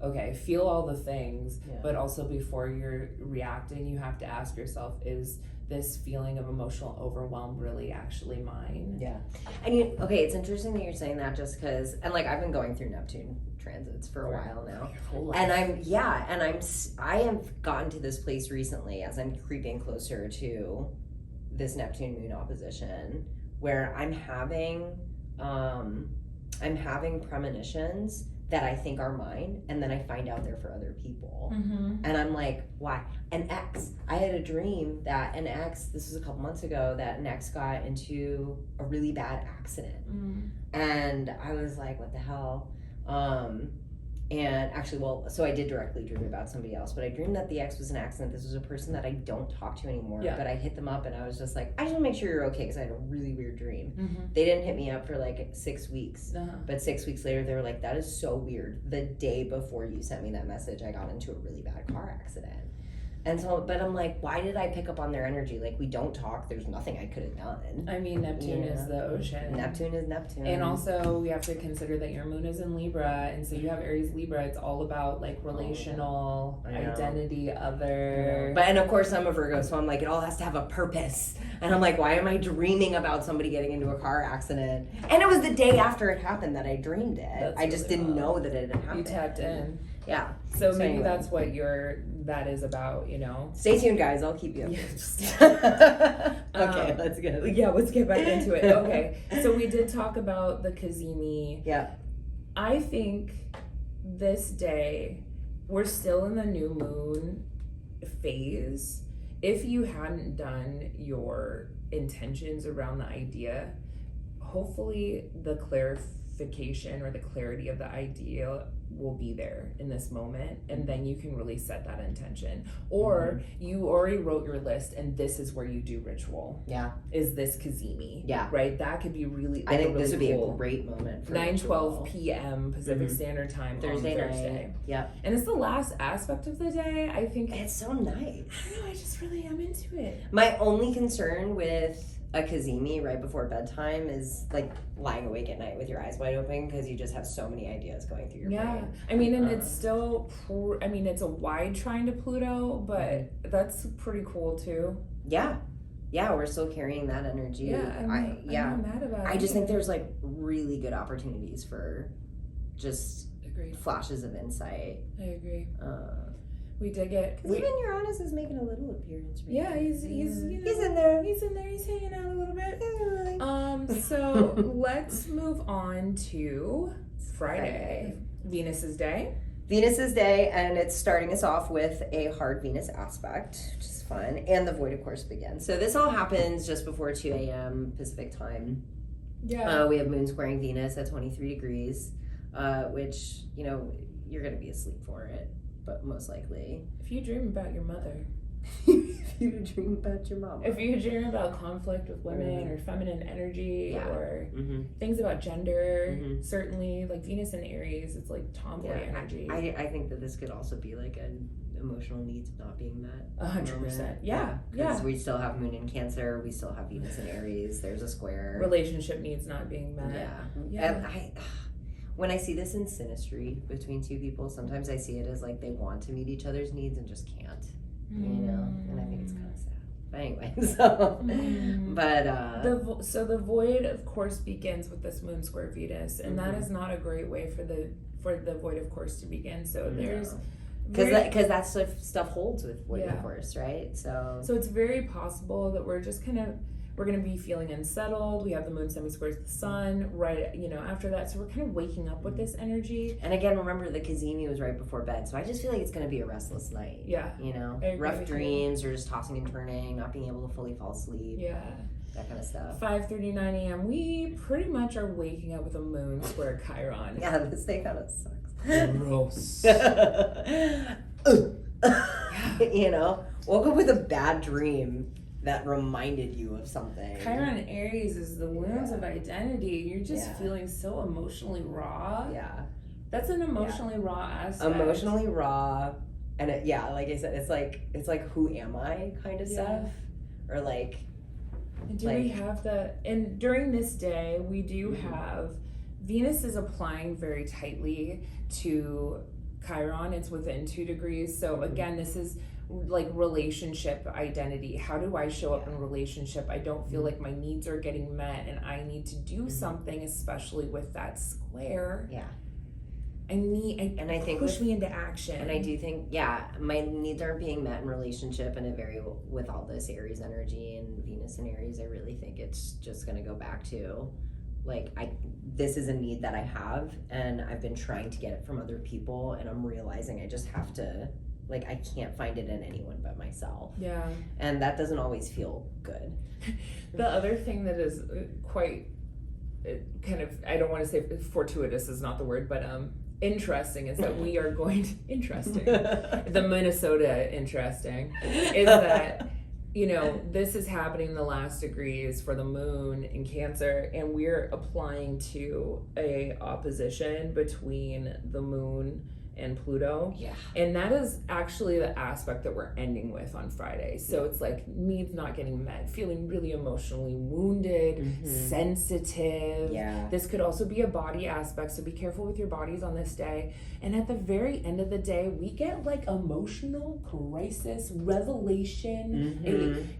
Speaker 2: okay, feel all the things, but also before you're reacting, you have to ask yourself, is this feeling of emotional overwhelm really actually mine?
Speaker 1: Yeah. And it's interesting that you're saying that, just because, and like I've been going through Neptune transits for a while now, and I have gotten to this place recently as I'm creeping closer to this Neptune moon opposition where I'm having premonitions that I think are mine, and then I find out they're for other people. And I'm like, why? I had a dream that this was a couple months ago, that an ex got into a really bad accident. And I was like, what the hell? And actually, so I did directly dream about somebody else, but I dreamed that the ex was an accident. This was a person that I don't talk to anymore, but I hit them up and I was just like, I just want to make sure you're okay, because I had a really weird dream. They didn't hit me up for like 6 weeks, but 6 weeks later, they were like, that is so weird. The day before you sent me that message, I got into a really bad car accident. And so, but I'm like, why did I pick up on their energy? Like, we don't talk. There's nothing I could have done.
Speaker 2: I mean, Neptune is the ocean.
Speaker 1: Neptune is Neptune.
Speaker 2: And also, we have to consider that your moon is in Libra. And so you have Aries Libra. It's all about, like, relational, identity, other.
Speaker 1: But, and of course, I'm a Virgo, so I'm like, it all has to have a purpose. And I'm like, why am I dreaming about somebody getting into a car accident? And it was the day after it happened that I dreamed it. I just didn't know that it had happened.
Speaker 2: You tapped in.
Speaker 1: Yeah.
Speaker 2: So maybe that's what that is about, you know.
Speaker 1: Stay tuned, guys. I'll keep you updated. Okay, let's go.
Speaker 2: Yeah, let's get back into it. Okay. So we did talk about the Cazimi.
Speaker 1: Yeah.
Speaker 2: I think this day, we're still in the new moon phase. If you hadn't done your intentions around the idea, hopefully the clarification or the clarity of the idea will be there in this moment, and then you can really set that intention. Or you already wrote your list and this is where you do ritual.
Speaker 1: Yeah.
Speaker 2: Is this Cazimi?
Speaker 1: Yeah.
Speaker 2: Right? That could be really,
Speaker 1: I think
Speaker 2: really
Speaker 1: this would be
Speaker 2: cool.
Speaker 1: a great moment for
Speaker 2: 9:12 p.m. Pacific Standard Time
Speaker 1: Thursday
Speaker 2: on Thursday.
Speaker 1: night. Yep.
Speaker 2: And it's the last aspect of the day. I think
Speaker 1: it's so nice.
Speaker 2: I don't know, I just really am into it.
Speaker 1: My only concern with a Cazimi right before bedtime is like lying awake at night with your eyes wide open, because you just have so many ideas going through your brain.
Speaker 2: I mean, and it's still it's a wide trine to Pluto, but that's pretty cool too.
Speaker 1: Yeah, we're still carrying that energy.
Speaker 2: I'm not mad about it.
Speaker 1: I just think there's like really good opportunities for just flashes of insight.
Speaker 2: I agree. We did get
Speaker 1: even Uranus is making a little appearance. Right
Speaker 2: yeah, he's
Speaker 1: he's in there.
Speaker 2: He's in there. He's hanging out a little bit. So let's move on to Friday. Venus's day.
Speaker 1: Venus's day, and it's starting us off with a hard Venus aspect, which is fun, and the void, of course, begins. So this all happens just before 2 a.m. Pacific time.
Speaker 2: Yeah.
Speaker 1: We have Moon squaring Venus at 23 degrees, which, you're going to be asleep for it, but most likely.
Speaker 2: If you dream about your mother.
Speaker 1: If you dream about your mama.
Speaker 2: If you dream about conflict with women or feminine energy or things about gender, certainly like Venus and Aries, it's like tomboy energy.
Speaker 1: I think that this could also be like an emotional needs not being met.
Speaker 2: 100%. Yeah.
Speaker 1: Because we still have Moon in Cancer, we still have Venus in Aries. There's a square.
Speaker 2: Relationship needs not being met.
Speaker 1: Yeah. And when I see this in synastry between two people, sometimes I see it as like they want to meet each other's needs and just can't. You know, and I think it's kind of sad. But anyway,
Speaker 2: so the void, of course, begins with this Moon square Venus, and that is not a great way for the void, of course, to begin. So there's
Speaker 1: because that stuff holds with void, of course, right? So
Speaker 2: it's very possible that we're just kind of. We're going to be feeling unsettled. We have the moon semi-squares the sun right, after that. So we're kind of waking up with this energy.
Speaker 1: And again, remember the Cazimi was right before bed. So I just feel like it's going to be a restless night.
Speaker 2: Yeah.
Speaker 1: Rough dreams or just tossing and turning, not being able to fully fall asleep.
Speaker 2: Yeah.
Speaker 1: That kind of stuff.
Speaker 2: 5:39 a.m. We pretty much are waking up with a moon square Chiron.
Speaker 1: Yeah, this day kind of sucks.
Speaker 2: Gross.
Speaker 1: Woke up with a bad dream that reminded you of something.
Speaker 2: Chiron Aries is the wounds of identity. You're just feeling so emotionally raw.
Speaker 1: Yeah.
Speaker 2: That's an emotionally raw aspect.
Speaker 1: Emotionally raw. And like I said, it's like who am I kind of stuff. Or like.
Speaker 2: And we have and during this day, we do have, Venus is applying very tightly to Chiron. It's within 2 degrees. So again, this is like relationship identity. How do I show up in relationship? I don't feel like my needs are getting met and I need to do something, especially with that square.
Speaker 1: Yeah.
Speaker 2: I think push me into action.
Speaker 1: And I do think, my needs aren't being met in relationship, and with all this Aries energy and Venus and Aries, I really think it's just going to go back to this is a need that I have, and I've been trying to get it from other people, and I'm realizing I just have to, I can't find it in anyone but myself.
Speaker 2: Yeah.
Speaker 1: And that doesn't always feel good.
Speaker 2: The other thing that is quite kind of, I don't want to say fortuitous is not the word, but interesting is that we are going to, the Minnesota interesting, is that, this is happening in the last degrees for the moon in Cancer, and we're applying to a opposition between the moon and Pluto.
Speaker 1: Yeah.
Speaker 2: And that is actually the aspect that we're ending with on Friday. So it's like needs not getting met, feeling really emotionally wounded, sensitive.
Speaker 1: Yeah.
Speaker 2: This could also be a body aspect, so be careful with your bodies on this day. And at the very end of the day, we get emotional crisis, revelation,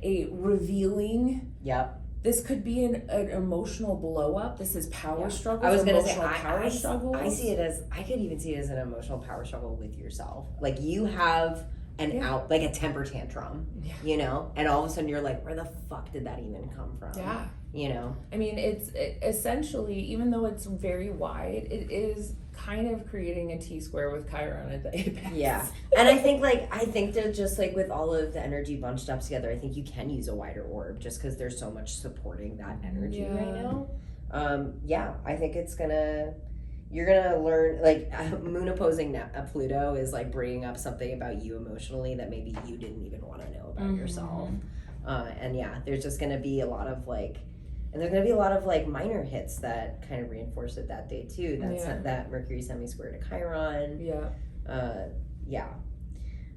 Speaker 2: a revealing.
Speaker 1: Yep.
Speaker 2: This could be an emotional blow up. This is power struggle.
Speaker 1: I was going to say,
Speaker 2: power struggle.
Speaker 1: I see it as, I could even see it as an emotional power struggle with yourself. Like you have a temper tantrum, and all of a sudden you're like, where the fuck did that even come from?
Speaker 2: Yeah.
Speaker 1: I
Speaker 2: mean, it's essentially, even though it's very wide, it is kind of creating a T-square with Chiron at the apex.
Speaker 1: Yeah. And I think that just with all of the energy bunched up together, I think you can use a wider orb just because there's so much supporting that energy right now. I think you're gonna learn, moon opposing Pluto is Bringing up something about you emotionally that maybe you didn't even want to know about yourself. There's just gonna be a lot of and there's going to be a lot of minor hits that kind of reinforce it that day too. That's that Mercury semi-square to Chiron.
Speaker 2: Yeah.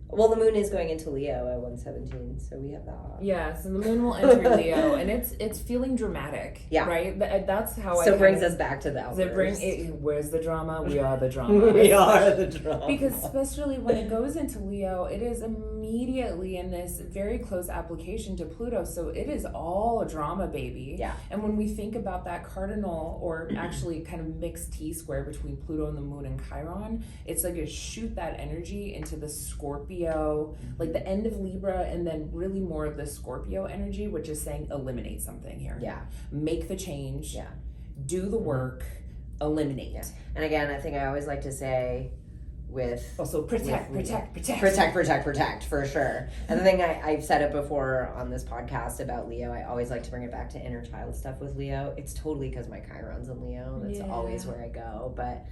Speaker 1: Well, the moon is going into Leo at 117, so we have that.
Speaker 2: Yeah, so the moon will enter Leo, and it's feeling dramatic. Yeah. Right? That's how
Speaker 1: So it brings us back to the outburst.
Speaker 2: Where's the drama? We are the drama.
Speaker 1: We are the drama.
Speaker 2: Because especially when it goes into Leo, it is immediately in this very close application to Pluto, so it is all a drama, baby.
Speaker 1: Yeah.
Speaker 2: And when we think about that cardinal, or actually kind of mixed T-square between Pluto and the moon and Chiron, it's you shoot that energy into the Scorpio, the end of Libra, and then really more of the Scorpio energy, which is saying eliminate something here.
Speaker 1: Yeah.
Speaker 2: Make the change. Yeah. Do the work. Eliminate.
Speaker 1: Yeah. And again, I think I always like to say
Speaker 2: also protect
Speaker 1: for sure. And the thing I've said it before on this podcast about Leo, I always like to bring it back to inner child stuff with Leo. It's totally because my Chiron's in Leo. That's always where I go. But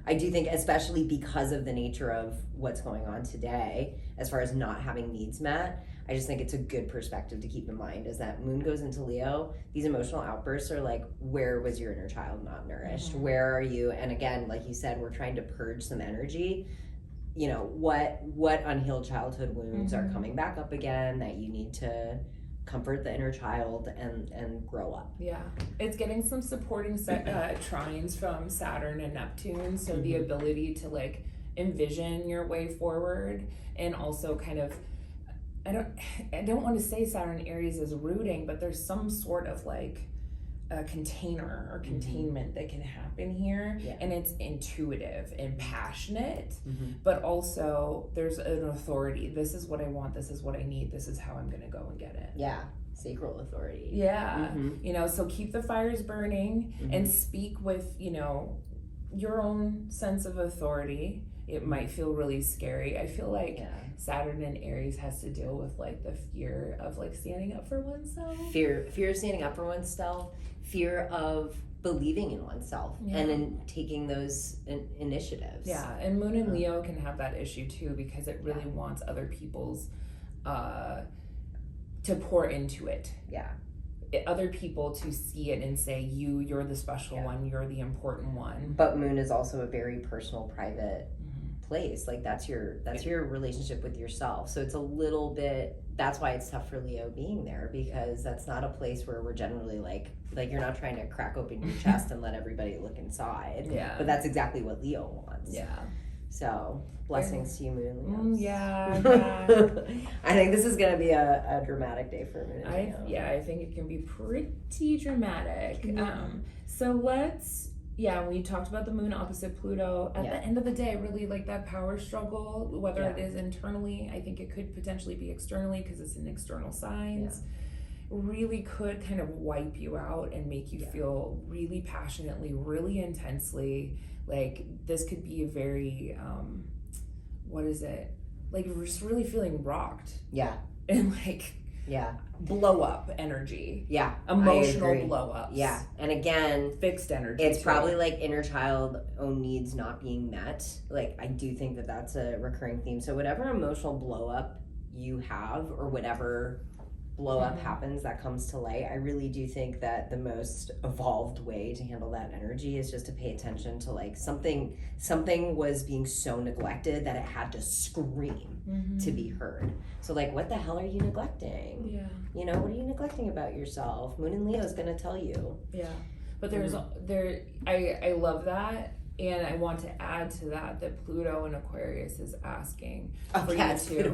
Speaker 1: I do think, especially because of the nature of what's going on today, as far as not having needs met, I just think it's a good perspective to keep in mind is that Moon goes into Leo. These emotional outbursts are like, where was your inner child not nourished? Mm-hmm. Where are you? And again, like you said, we're trying to purge some energy. You know, what unhealed childhood wounds mm-hmm. are coming back up again that you need to comfort the inner child and grow up.
Speaker 2: Yeah, it's getting some supporting trines from Saturn and Neptune, so mm-hmm. the ability to like envision your way forward, and also kind of, I don't want to say Saturn Aries is rooting, but there's some sort of like a container or containment mm-hmm. that can happen here, yeah. and it's intuitive and passionate, mm-hmm. but also there's an authority. This is what I want, this is what I need, this is how I'm gonna go and get it.
Speaker 1: Yeah, sacral authority.
Speaker 2: Yeah, mm-hmm. you know, so keep the fires burning mm-hmm. and speak with, you know, your own sense of authority. It might feel really scary. I feel like Saturn in Aries has to deal with like the fear of like standing up for oneself.
Speaker 1: Fear of standing up for oneself, fear of believing in oneself and in taking those initiatives.
Speaker 2: Yeah, and Moon in Leo can have that issue too, because it really wants other people's to pour into it.
Speaker 1: Yeah.
Speaker 2: Other people to see it and say, you're the special one, you're the important one.
Speaker 1: But Moon is also a very personal, private place. Like that's your relationship with yourself. So it's a little bit, that's why it's tough for Leo being there, because that's not a place where we're generally like you're not trying to crack open your chest and let everybody look inside. Yeah. But that's exactly what Leo wants.
Speaker 2: Yeah.
Speaker 1: So blessings to you, Moon.
Speaker 2: Yeah.
Speaker 1: I think this is going to be a dramatic day for Moon.
Speaker 2: I think it can be pretty dramatic. So we talked about the Moon opposite Pluto. At the end of the day, really like that power struggle, whether it is internally, I think it could potentially be externally because it's in external signs, really could kind of wipe you out and make you feel really passionately, really intensely. Like this could be a very, like just really feeling rocked. Yeah. And like, blow up energy. Yeah. Emotional blow ups.
Speaker 1: Yeah. And again,
Speaker 2: fixed energy.
Speaker 1: It's probably like inner child own needs not being met. Like I do think that that's a recurring theme. So whatever emotional blow up you have, or whatever blow up happens that comes to light, I really do think that the most evolved way to handle that energy is just to pay attention to like something was being so neglected that it had to scream to be heard. So like, what the hell are you neglecting? Yeah. You know, what are you neglecting about yourself? Moon and Leo is going to tell you.
Speaker 2: Yeah. But I love that. And I want to add to that Pluto in Aquarius is asking for you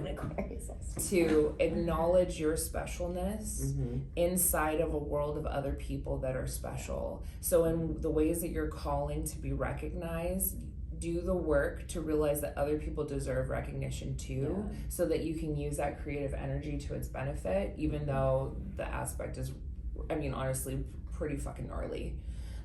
Speaker 2: to acknowledge your specialness inside of a world of other people that are special. So in the ways that you're calling to be recognized, do the work to realize that other people deserve recognition too, so that you can use that creative energy to its benefit, even though the aspect is, I mean, honestly, pretty fucking gnarly.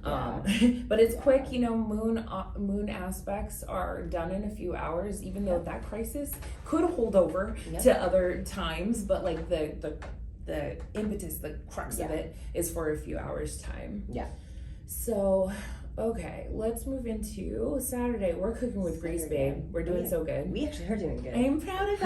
Speaker 2: But it's quick, you know, moon aspects are done in a few hours, even though that crisis could hold over to other times, but like the impetus, the crux of it is for a few hours time. Yeah. So, okay, let's move into Saturday. We're cooking with grease, babe. We're doing so good.
Speaker 1: We actually are doing good.
Speaker 2: I'm proud of us.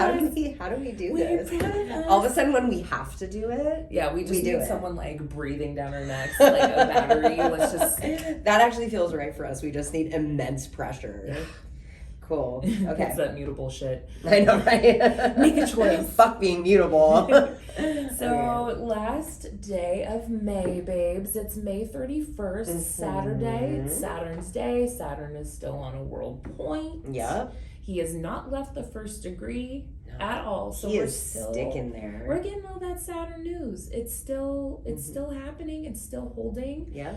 Speaker 1: How do we do this? We're proud of us. All of a sudden when we have to do it,
Speaker 2: we just need someone like breathing down our necks like a battery. Let's just...
Speaker 1: That actually feels right for us. We just need immense pressure. Cool. Okay.
Speaker 2: It's that mutable shit.
Speaker 1: I know, right?
Speaker 2: Make a choice.
Speaker 1: Fuck being mutable.
Speaker 2: So last day of May, babes. It's May 31st, Saturday. It's Saturn's day. Saturn is still on a world point. Yep. He has not left the first degree at all. So we're still sticking there. We're getting all that Saturn news. It's still happening. It's still holding. Yeah.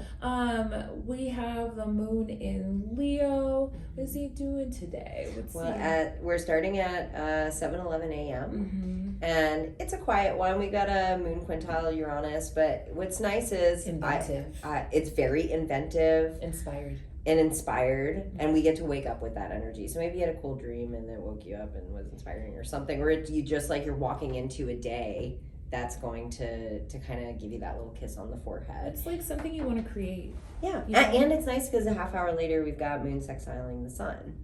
Speaker 2: We have the Moon in Leo. What is he doing today?
Speaker 1: We're starting at 7:11 a.m. And it's a quiet one. We got a Moon quintile Uranus, but what's nice is
Speaker 2: inventive.
Speaker 1: It's very inventive, inspired, and we get to wake up with that energy. So maybe you had a cool dream and it woke you up and was inspiring or something, or you just like you're walking into a day that's going to kind of give you that little kiss on the forehead.
Speaker 2: It's like something you want to create.
Speaker 1: Yeah, and it's nice because a half hour later we've got moon sextiling the sun.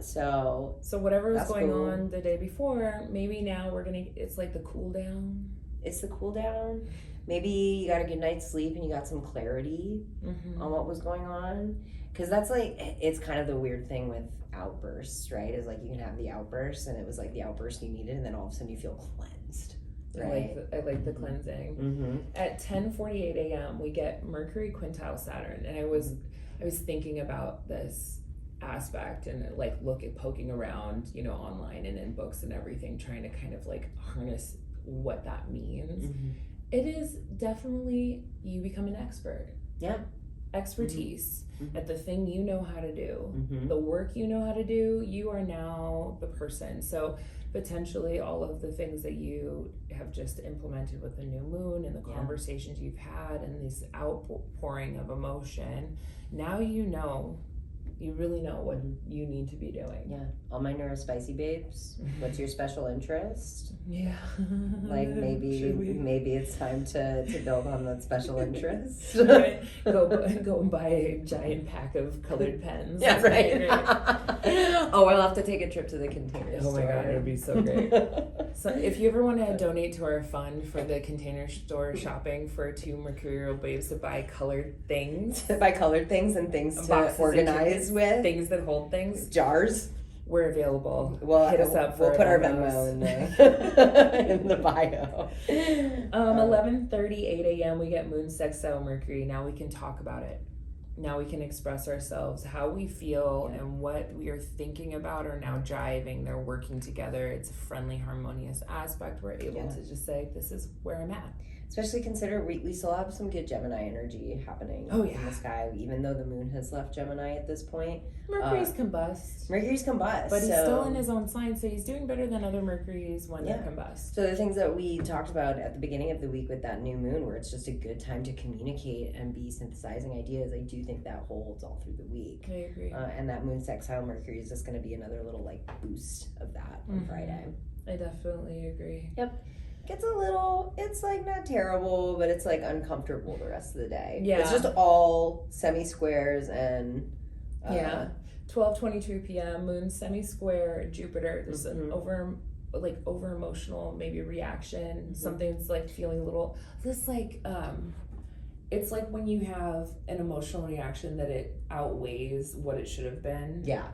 Speaker 1: So
Speaker 2: whatever was going on the day before, maybe now it's like the cool down.
Speaker 1: It's the cool down. Maybe you got a good night's sleep and you got some clarity on what was going on. Because that's like, it's kind of the weird thing with outbursts, right? Is like you can have the outburst and it was like the outburst you needed, and then all of a sudden you feel cleansed. Right?
Speaker 2: I like the cleansing. At 10:48 a.m. we get Mercury quintile Saturn, and I was thinking about this aspect and like poking around, online and in books and everything, trying to kind of like harness what that means. It is definitely you become an expert. Yeah. Expertise at the thing you know how to do, the work you know how to do, you are now the person. So potentially all of the things that you have just implemented with the new moon and the conversations you've had and this outpouring of emotion, now you really know what you need to be doing.
Speaker 1: Yeah. All my neurospicy babes, what's your special interest?
Speaker 2: Yeah.
Speaker 1: Like maybe it's time to build on that special interest.
Speaker 2: Right. Go and buy a giant pack of colored pens.
Speaker 1: Yeah, right. Oh, I'll have to take a trip to the Container Store.
Speaker 2: Oh my God, it would be so great. So if you ever want to donate to our fund for the Container Store shopping for 2 mercurial babes to buy colored things.
Speaker 1: Buy colored things and things to organize with.
Speaker 2: Things that hold things.
Speaker 1: Jars.
Speaker 2: We're available.
Speaker 1: Hit us up. We'll put our Venmo in the bio.
Speaker 2: 11:38 a.m. we get moon sextile Mercury. Now we can talk about it. Now we can express ourselves, how we feel and what we are thinking about are now jiving. They're working together. It's a friendly, harmonious aspect. We're able to just say, this is where I'm at.
Speaker 1: Especially consider we still have some good Gemini energy happening in the sky, even though the moon has left Gemini at this point.
Speaker 2: Mercury's combust.
Speaker 1: But he's
Speaker 2: still in his own sign, so he's doing better than other Mercuries when they're combust.
Speaker 1: So the things that we talked about at the beginning of the week with that new moon, where it's just a good time to communicate and be synthesizing ideas, I do think that holds all through the week.
Speaker 2: I agree.
Speaker 1: And that moon sextile Mercury is just going to be another little like boost of that on Friday.
Speaker 2: I definitely agree.
Speaker 1: Yep. Gets a little, it's like not terrible, but it's like uncomfortable the rest of the day. Yeah. It's just all semi-squares and
Speaker 2: 12:22 p.m. moon semi-square Jupiter. There's an over emotional maybe reaction. Something's like feeling a little, it's like when you have an emotional reaction that it outweighs what it should have been. Yeah.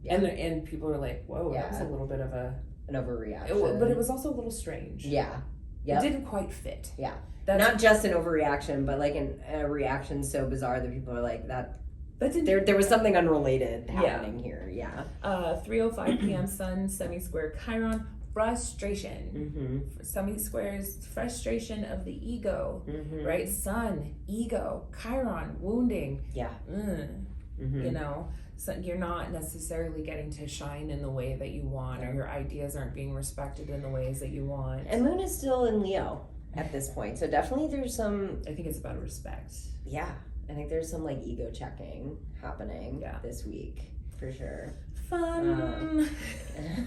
Speaker 2: And people are like, whoa, that was a little bit of
Speaker 1: an overreaction.
Speaker 2: But it was also a little strange. Yeah. It didn't quite fit.
Speaker 1: Yeah. Not just an overreaction, but like a reaction so bizarre that people are like, there was something unrelated happening here. Yeah.
Speaker 2: 3:05 p.m. Sun, semi-square Chiron, frustration. Semi-squares, frustration of the ego, right? Sun, ego, Chiron, wounding. Yeah. So you're not necessarily getting to shine in the way that you want, or your ideas aren't being respected in the ways that you want.
Speaker 1: And moon is still in Leo at this point, so definitely there's some,
Speaker 2: I think it's about respect.
Speaker 1: Yeah, I think there's some like ego checking happening this week for sure.
Speaker 2: Fun.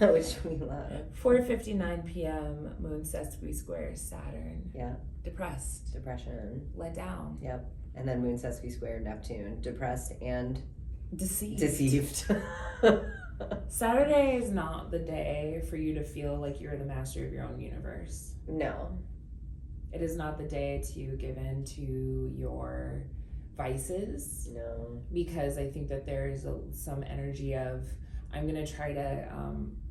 Speaker 1: Which we love.
Speaker 2: 4:59 p.m. moon sesqui-square Saturn.
Speaker 1: Yeah. Depression.
Speaker 2: Let down.
Speaker 1: Yep. And then moon sesqui-square Neptune. Depressed and
Speaker 2: deceived. Saturday is not the day for you to feel like you're the master of your own universe.
Speaker 1: No.
Speaker 2: It is not the day to give in to your vices.
Speaker 1: No.
Speaker 2: Because I think that there is some energy of, I'm going to try to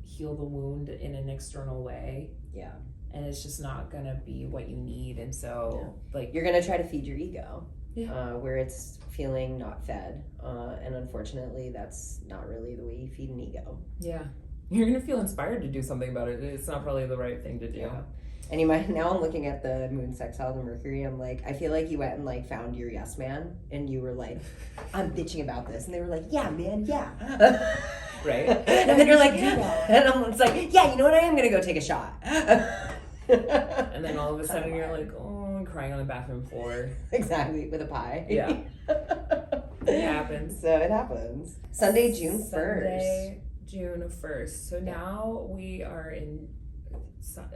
Speaker 2: heal the wound in an external way. Yeah. And it's just not going to be what you need. And so, like,
Speaker 1: you're going to try to feed your ego. Yeah. Where it's feeling not fed. And unfortunately, that's not really the way you feed an ego.
Speaker 2: Yeah. You're going to feel inspired to do something about it. It's not probably the right thing to do. Yeah.
Speaker 1: And now I'm looking at the moon sextile to Mercury. I'm like, I feel like you went and like found your yes man. And you were like, I'm bitching about this. And they were like, yeah, man, yeah.
Speaker 2: Right.
Speaker 1: And then you're like, it's like, yeah, you know what? I am going to go take a shot.
Speaker 2: And then all of a sudden you're like, oh, crying on the bathroom floor.
Speaker 1: Exactly, with a pie.
Speaker 2: Yeah. It happens.
Speaker 1: So it happens. Sunday, June 1st.
Speaker 2: Sunday, June 1st. So now we are in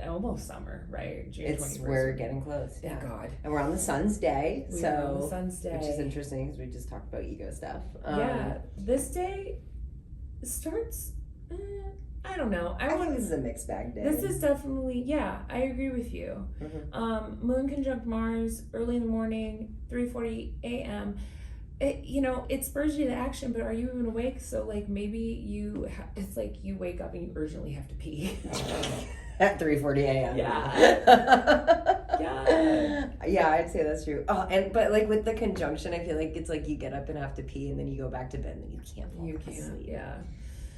Speaker 2: almost summer, right? June 21st.
Speaker 1: We're getting close. Yeah.
Speaker 2: Thank God.
Speaker 1: And we're on the sun's day.
Speaker 2: We're on the sun's day.
Speaker 1: Which is interesting because we just talked about ego stuff.
Speaker 2: Yeah. This day starts, I don't know.
Speaker 1: I think this is a mixed bag day.
Speaker 2: This is definitely, I agree with you.
Speaker 1: Mm-hmm.
Speaker 2: Moon conjunct Mars early in the morning, 3:40 a.m. It spurs you to action, but are you even awake? So like maybe it's like you wake up and you urgently have to pee.
Speaker 1: At 3:40 a.m. Yeah, I'd say that's true. But like with the conjunction, I feel like it's like you get up and have to pee, and then you go back to bed, and then you can't fall asleep.
Speaker 2: Yeah.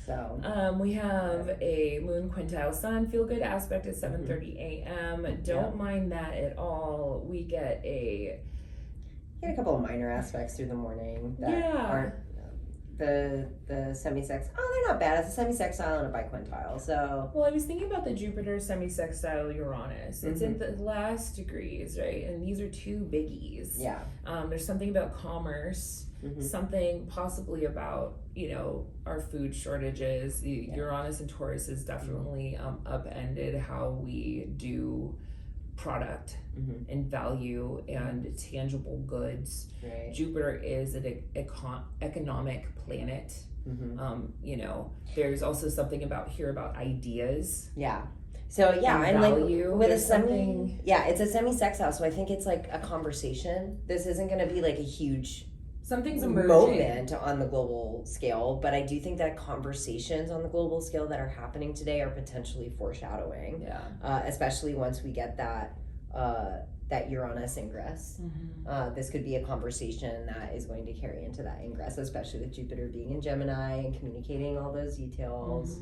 Speaker 1: So
Speaker 2: we have a moon quintile sun, feel good aspect at 7:30 a.m. Don't mind that at all. We get a
Speaker 1: couple of minor aspects through the morning that aren't the semi-sex. They're not bad. It's a semi-sextile and a biquintile. So
Speaker 2: I was thinking about the Jupiter semi-sextile Uranus. It's in the last degrees, right? And these are two biggies.
Speaker 1: Yeah.
Speaker 2: There's something about commerce, something possibly about our food shortages. Uranus and Taurus is definitely upended how we do product and value and tangible goods.
Speaker 1: Right.
Speaker 2: Jupiter is an economic planet. There's also something about ideas.
Speaker 1: Yeah. So and
Speaker 2: value.
Speaker 1: Like with a semi, it's a semi-sextile. So I think it's like a conversation. This isn't going to be like a huge
Speaker 2: something's emerging
Speaker 1: moment on the global scale, but I do think that conversations on the global scale that are happening today are potentially foreshadowing.
Speaker 2: Yeah.
Speaker 1: Especially once we get that Uranus ingress. This could be a conversation that is going to carry into that ingress, especially with Jupiter being in Gemini and communicating all those details,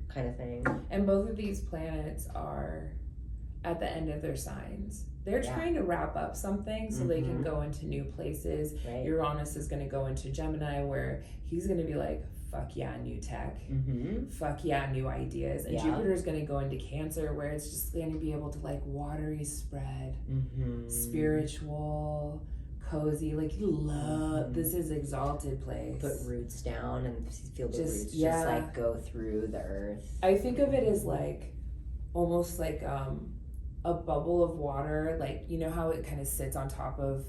Speaker 1: kind of thing.
Speaker 2: And both of these planets are at the end of their signs. They're trying to wrap up something so they can go into new places.
Speaker 1: Right.
Speaker 2: Uranus is going to go into Gemini, where he's going to be like, fuck yeah, new tech. Fuck yeah, new ideas. And Jupiter's going to go into Cancer, where it's just going to be able to like watery spread, spiritual, cozy. Like you love this is exalted place.
Speaker 1: Put roots down and feel the roots just like go through the earth.
Speaker 2: I think of it as like almost like a bubble of water, like how it kind of sits on top of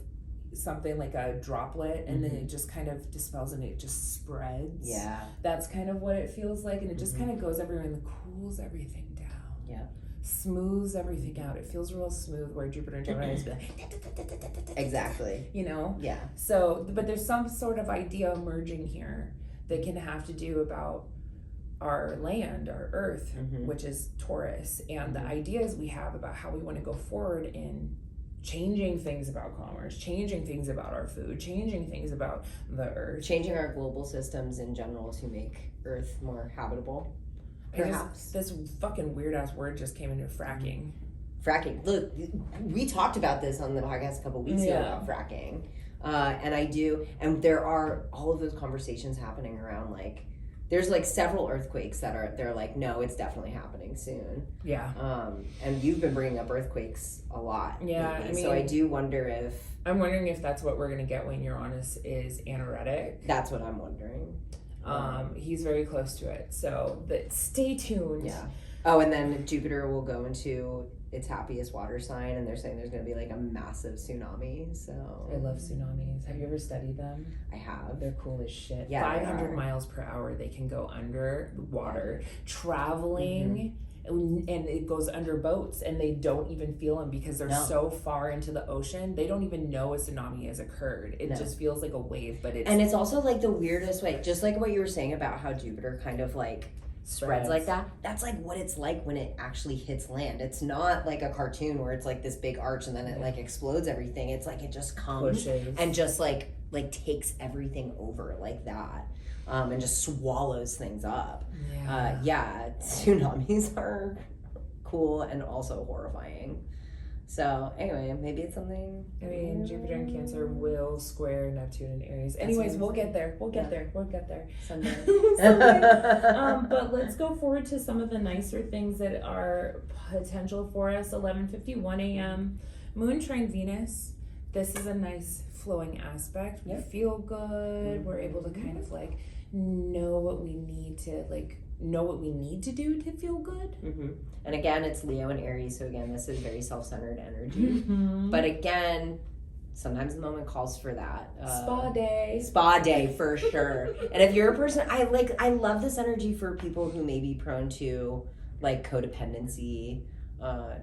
Speaker 2: something like a droplet, and then it just kind of dispels and it just spreads.
Speaker 1: Yeah,
Speaker 2: that's kind of what it feels like, and it just kind of goes everywhere and cools everything down.
Speaker 1: Yeah,
Speaker 2: smooths everything out. It feels real smooth, where Jupiter and Gemini is like
Speaker 1: exactly.
Speaker 2: Yeah. So, but there's some sort of idea emerging here that can have to do about our land, our earth, which is Taurus, and the ideas we have about how we want to go forward in changing things about commerce, changing things about our food, changing things about the earth,
Speaker 1: changing our global systems in general to make earth more habitable. Perhaps
Speaker 2: this fucking weird ass word just came into fracking.
Speaker 1: Fracking. Look, we talked about this on the podcast a couple weeks ago about fracking, and there are all of those conversations happening around like. There's like several earthquakes they're like, no, it's definitely happening soon.
Speaker 2: Yeah.
Speaker 1: And you've been bringing up earthquakes a lot.
Speaker 2: Yeah.
Speaker 1: Lately, so I do wonder
Speaker 2: I'm wondering if that's what we're gonna get when Uranus is anoretic.
Speaker 1: That's what I'm wondering.
Speaker 2: He's very close to it, so stay tuned.
Speaker 1: Yeah. Oh, and then Jupiter will go into its happiest water sign, and they're saying there's going to be like a massive tsunami. So
Speaker 2: I love tsunamis. Have you ever studied them?
Speaker 1: I have.
Speaker 2: They're cool as shit.
Speaker 1: Yeah,
Speaker 2: 500 miles per hour they can go under the water, traveling, and it goes under boats, and they don't even feel them because they're so far into the ocean. They don't even know a tsunami has occurred. It just feels like a wave, but
Speaker 1: it's also like the weirdest way, just like what you were saying about how Jupiter kind of like spreads like that. That's like what it's like when it actually hits land. It's not like a cartoon where it's like this big arch and then it like explodes everything. It's like it just comes and just like takes everything over like that, and just swallows things up. Tsunamis are cool and also horrifying. So anyway, maybe it's something.
Speaker 2: I mean, Jupiter and Cancer will square Neptune and Aries. Anyways, we'll get there. We'll get there.
Speaker 1: Someday.
Speaker 2: But let's go forward to some of the nicer things that are potential for us. 11:51 a.m. Moon trine Venus. This is a nice flowing aspect. We feel good. We're able to kind of like know what we need to like know what we need to do to feel good.
Speaker 1: And again, it's Leo and Aries, so again, this is very self-centered energy. But again, sometimes the moment calls for that. Spa day for sure. And if you're a person, I love this energy for people who may be prone to like codependency,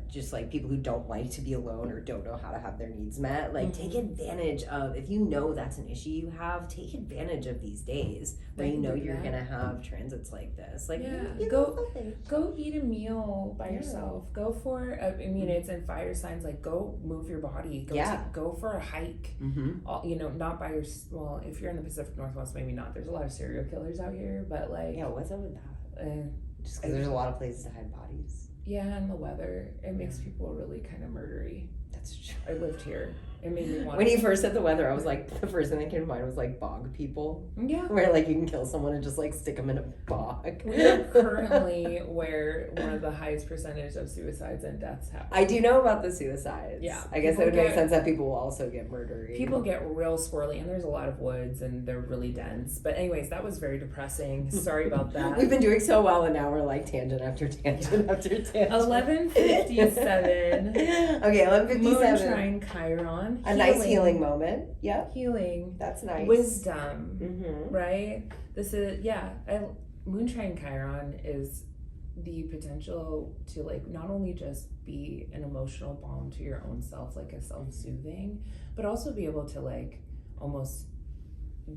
Speaker 1: just like people who don't like to be alone or don't know how to have their needs met. Like take advantage of, if you know that's an issue you have, take advantage of these days where you know you're gonna have transits like this. Like
Speaker 2: go eat a meal by yourself. Go for it's in fire signs, like go move your body. Go for a hike. Not by if you're in the Pacific Northwest, maybe not. There's a lot of serial killers out here, but like
Speaker 1: what's up with that? Just because there's a lot of places to hide bodies.
Speaker 2: Yeah, and the weather, it makes people really kind of murdery.
Speaker 1: That's true.
Speaker 2: I lived here. It made me want
Speaker 1: When you first said the weather, I was like, the first thing that came to mind was like bog people.
Speaker 2: Yeah.
Speaker 1: Where like you can kill someone and just like stick them in a bog.
Speaker 2: We are currently where one of the highest percentage of suicides and deaths happen.
Speaker 1: I do know about the suicides.
Speaker 2: Yeah.
Speaker 1: I guess it would make sense that people will also get murdered.
Speaker 2: People get real squirrely, and there's a lot of woods, and they're really dense. But anyways, that was very depressing. Sorry about that.
Speaker 1: We've been doing so well, and now we're like tangent after tangent after tangent.
Speaker 2: 11:57.
Speaker 1: Okay, 11:57.
Speaker 2: Moon trine Chiron.
Speaker 1: A nice healing moment. Yep.
Speaker 2: Healing.
Speaker 1: That's nice.
Speaker 2: Wisdom. Right? This is, Moon trine Chiron is the potential to like not only just be an emotional balm to your own self, like a self-soothing, but also be able to like almost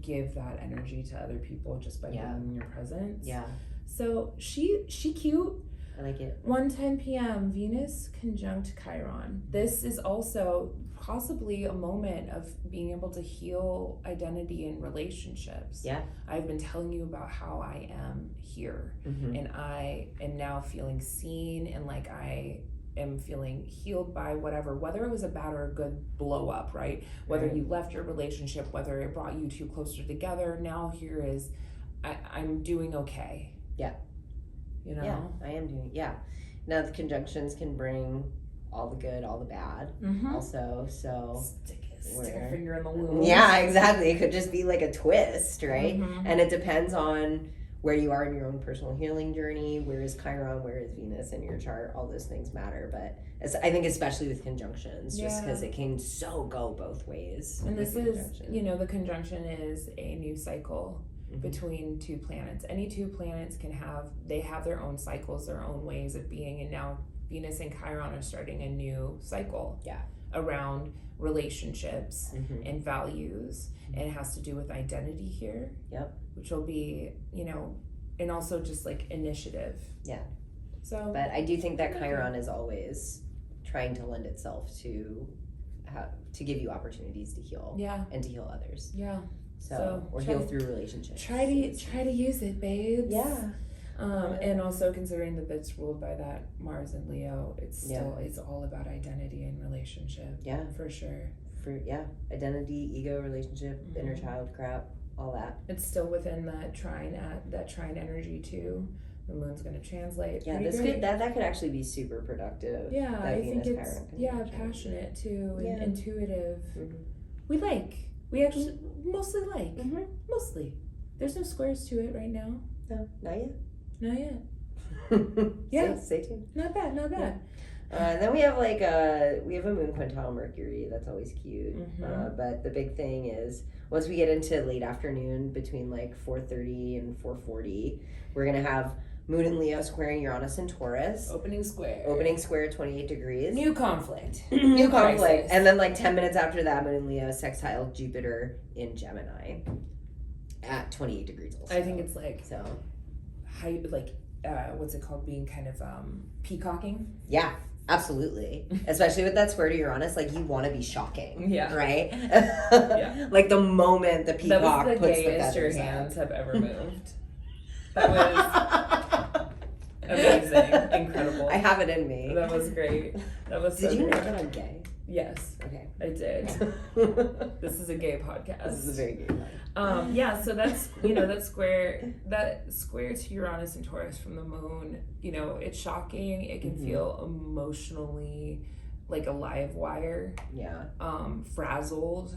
Speaker 2: give that energy to other people just by being in your presence.
Speaker 1: Yeah.
Speaker 2: So she cute.
Speaker 1: I like it.
Speaker 2: 1:10 p.m. Venus conjunct Chiron. This is also possibly a moment of being able to heal identity in relationships.
Speaker 1: Yeah.
Speaker 2: I've been telling you about how I am here, and I am now feeling seen, and like I am feeling healed by whatever, whether it was a bad or a good blow up, right? Whether you left your relationship, whether it brought you two closer together. Now here is, I'm doing okay.
Speaker 1: Yeah.
Speaker 2: You know?
Speaker 1: Yeah, I am doing, Now the conjunctions can bring all the good, all the bad also, so.
Speaker 2: Stick a finger in the wound.
Speaker 1: Yeah, exactly. It could just be like a twist, right? And it depends on where you are in your own personal healing journey. Where is Chiron? Where is Venus in your chart? All those things matter, but I think especially with conjunctions, just because it can so go both ways.
Speaker 2: And this is, the conjunction is a new cycle between two planets. Any two planets they have their own cycles, their own ways of being, and now Venus and Chiron are starting a new cycle around relationships and values, and it has to do with identity here, which will be, and also just like initiative. So,
Speaker 1: but I do think that Chiron is always trying to lend itself to give you opportunities to heal and to heal others. So or heal through relationships.
Speaker 2: Try to use it, babes.
Speaker 1: Yeah.
Speaker 2: And also considering that it's ruled by that Mars and Leo, it's still it's all about identity and relationship. Yeah, for sure.
Speaker 1: Identity, ego, relationship, inner child crap, all that.
Speaker 2: It's still within that trine energy too. The moon's going to translate.
Speaker 1: Yeah, that could actually be super productive.
Speaker 2: Yeah, I think it's passionate too and intuitive. We actually mostly like. Mostly. There's no squares to it right now.
Speaker 1: No, not yet.
Speaker 2: Yeah.
Speaker 1: Stay tuned.
Speaker 2: Not bad.
Speaker 1: Then we have a moon quintile Mercury. That's always cute. But the big thing is once we get into late afternoon between like 4:30 and 4:40, we're gonna have Moon in Leo squaring Uranus and Taurus.
Speaker 2: Opening square
Speaker 1: 28 degrees.
Speaker 2: New conflict.
Speaker 1: And then like 10 minutes after that, Moon in Leo sextile Jupiter in Gemini at 28 degrees also.
Speaker 2: I think it's what's it called? Being kind of peacocking.
Speaker 1: Yeah, absolutely. Especially with that square to Uranus, like you want to be shocking. Yeah. Right? Like the moment the peacock puts the feathers
Speaker 2: That was the gayest your hands have ever moved. That was amazing. Incredible.
Speaker 1: I have it in me.
Speaker 2: That was great.
Speaker 1: Did you know that I'm gay?
Speaker 2: Yes.
Speaker 1: Okay.
Speaker 2: I did. This is a gay podcast.
Speaker 1: This is a very gay podcast.
Speaker 2: So that's, that square to Uranus and Taurus from the moon, it's shocking. It can feel emotionally like a live wire. Yeah. Frazzled.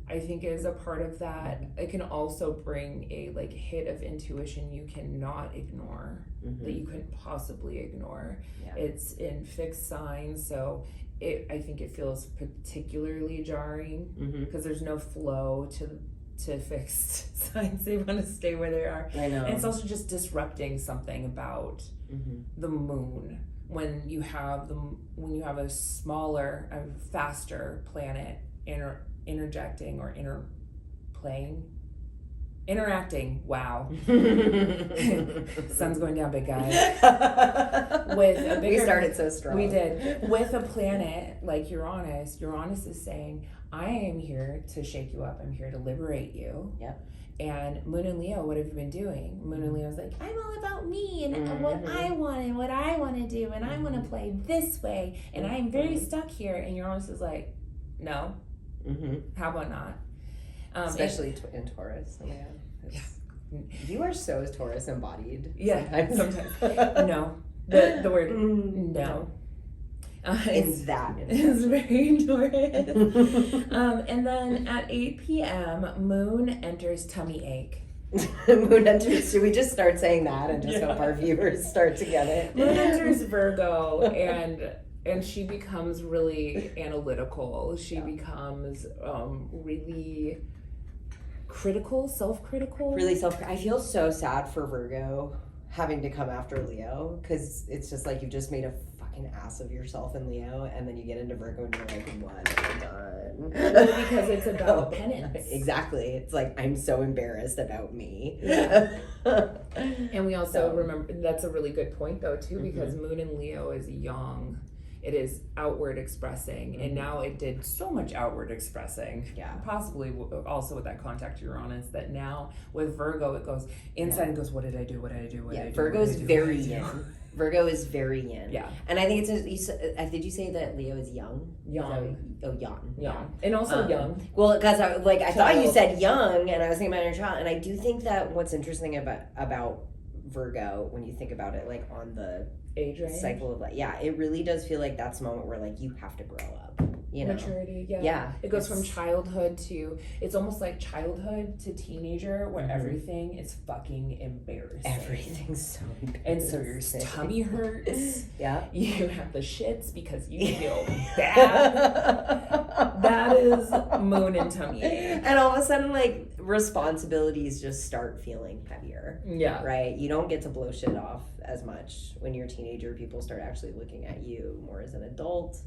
Speaker 2: I think is a part of that. It can also bring a like hit of intuition you cannot ignore, that you couldn't possibly ignore. It's in fixed signs, so I think it feels particularly jarring because there's no flow to fixed signs. They want to stay where they are.
Speaker 1: I know.
Speaker 2: And it's also just disrupting something about the moon when you have a smaller, a faster planet interjecting or interacting. Wow. Sun's going down, big guy. With a bigger,
Speaker 1: we started so strong.
Speaker 2: We did. With a planet like Uranus is saying, I am here to shake you up. I'm here to liberate you.
Speaker 1: Yep.
Speaker 2: And Moon and Leo, what have you been doing? Moon and Leo's like, I'm all about me and what I want and what I want to do, and I want to play this way, and I'm very stuck here. And Uranus is like, no. How about not?
Speaker 1: Especially in Taurus. Oh my God. You are so Taurus embodied.
Speaker 2: Yeah, sometimes. No. The word no.
Speaker 1: Is that
Speaker 2: is very Taurus. And then at 8 p.m., Moon enters tummy ache.
Speaker 1: Moon enters. Should we just start saying that and just hope our viewers start to get it?
Speaker 2: Moon enters Virgo, and she becomes really analytical. She becomes really critical, self-critical.
Speaker 1: Really I feel so sad for Virgo having to come after Leo, because it's just like you've just made a fucking ass of yourself in Leo, and then you get into Virgo and you're like, what have I done?
Speaker 2: Well, because it's about penance.
Speaker 1: Exactly. It's like, I'm so embarrassed about me.
Speaker 2: And we also remember, that's a really good point though too, because Moon in Leo is yang. It is outward expressing, and now it did so much outward expressing. Yeah. Possibly also with that contact Uranus, that now with Virgo it goes inside and goes, what did I do? What did I do? What did I do?
Speaker 1: Virgo is very yin. Virgo is very yin.
Speaker 2: Yeah.
Speaker 1: And I think did you say that Leo is young?
Speaker 2: Young.
Speaker 1: Young.
Speaker 2: And also young.
Speaker 1: Well, because I thought you said young, and I was thinking about your child, and I do think that what's interesting about Virgo, when you think about it, like on the
Speaker 2: age range
Speaker 1: cycle of it really does feel like that's the moment where like you have to grow up,
Speaker 2: maturity. It goes from childhood to, it's almost like childhood to teenager, where everything is fucking embarrassing.
Speaker 1: Everything's so embarrassing.
Speaker 2: And so your tummy hurts. You have the shits because you feel bad. That is Moon and tummy ache.
Speaker 1: And all of a sudden, like, responsibilities just start feeling heavier.
Speaker 2: Yeah.
Speaker 1: Right? You don't get to blow shit off as much when you're a teenager. People start actually looking at you more as an adult.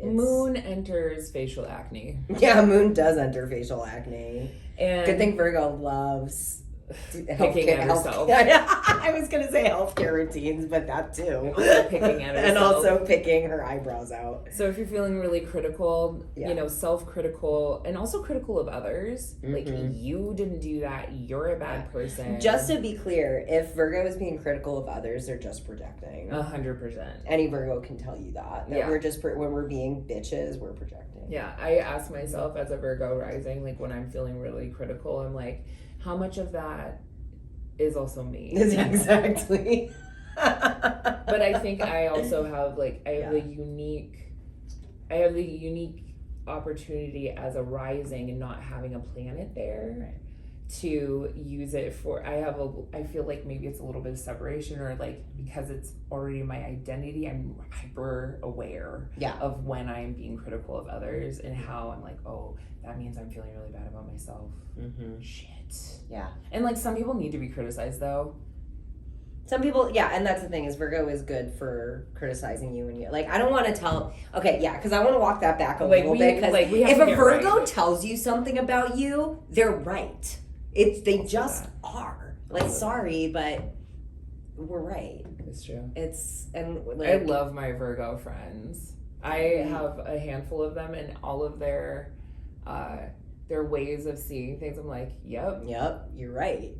Speaker 2: Moon enters facial acne.
Speaker 1: Yeah, Moon does enter facial acne.
Speaker 2: And
Speaker 1: good thing Virgo loves
Speaker 2: picking at herself.
Speaker 1: I was gonna say healthcare routines, but that too.
Speaker 2: Also picking at herself.
Speaker 1: And also picking her eyebrows out.
Speaker 2: So if you're feeling really critical, self-critical, and also critical of others, like you didn't do that, you're a bad person.
Speaker 1: Just to be clear, if Virgo is being critical of others, they're just projecting.
Speaker 2: 100%.
Speaker 1: Any Virgo can tell you that we're just when we're being bitches, we're projecting.
Speaker 2: Yeah, I ask myself as a Virgo rising, like when I'm feeling really critical, I'm like, how much of that is also me?
Speaker 1: Exactly.
Speaker 2: But I think I also have the unique opportunity as a rising and not having a planet there to use it for. I feel like maybe it's a little bit of separation, or like because it's already my identity, I'm hyper aware of when I'm being critical of others and how I'm like, oh, that means I'm feeling really bad about myself. Shit.
Speaker 1: Yeah.
Speaker 2: And like some people need to be criticized though.
Speaker 1: Some people, and that's the thing, is Virgo is good for criticizing you, and you like, I don't want to tell, because I want to walk that back a little bit, because if a Virgo tells you something about you, they're right. They just are. Like, sorry, but we're right.
Speaker 2: It's true.
Speaker 1: I
Speaker 2: love my Virgo friends. I have a handful of them, and all of their ways of seeing things, I'm like, yep,
Speaker 1: you're right.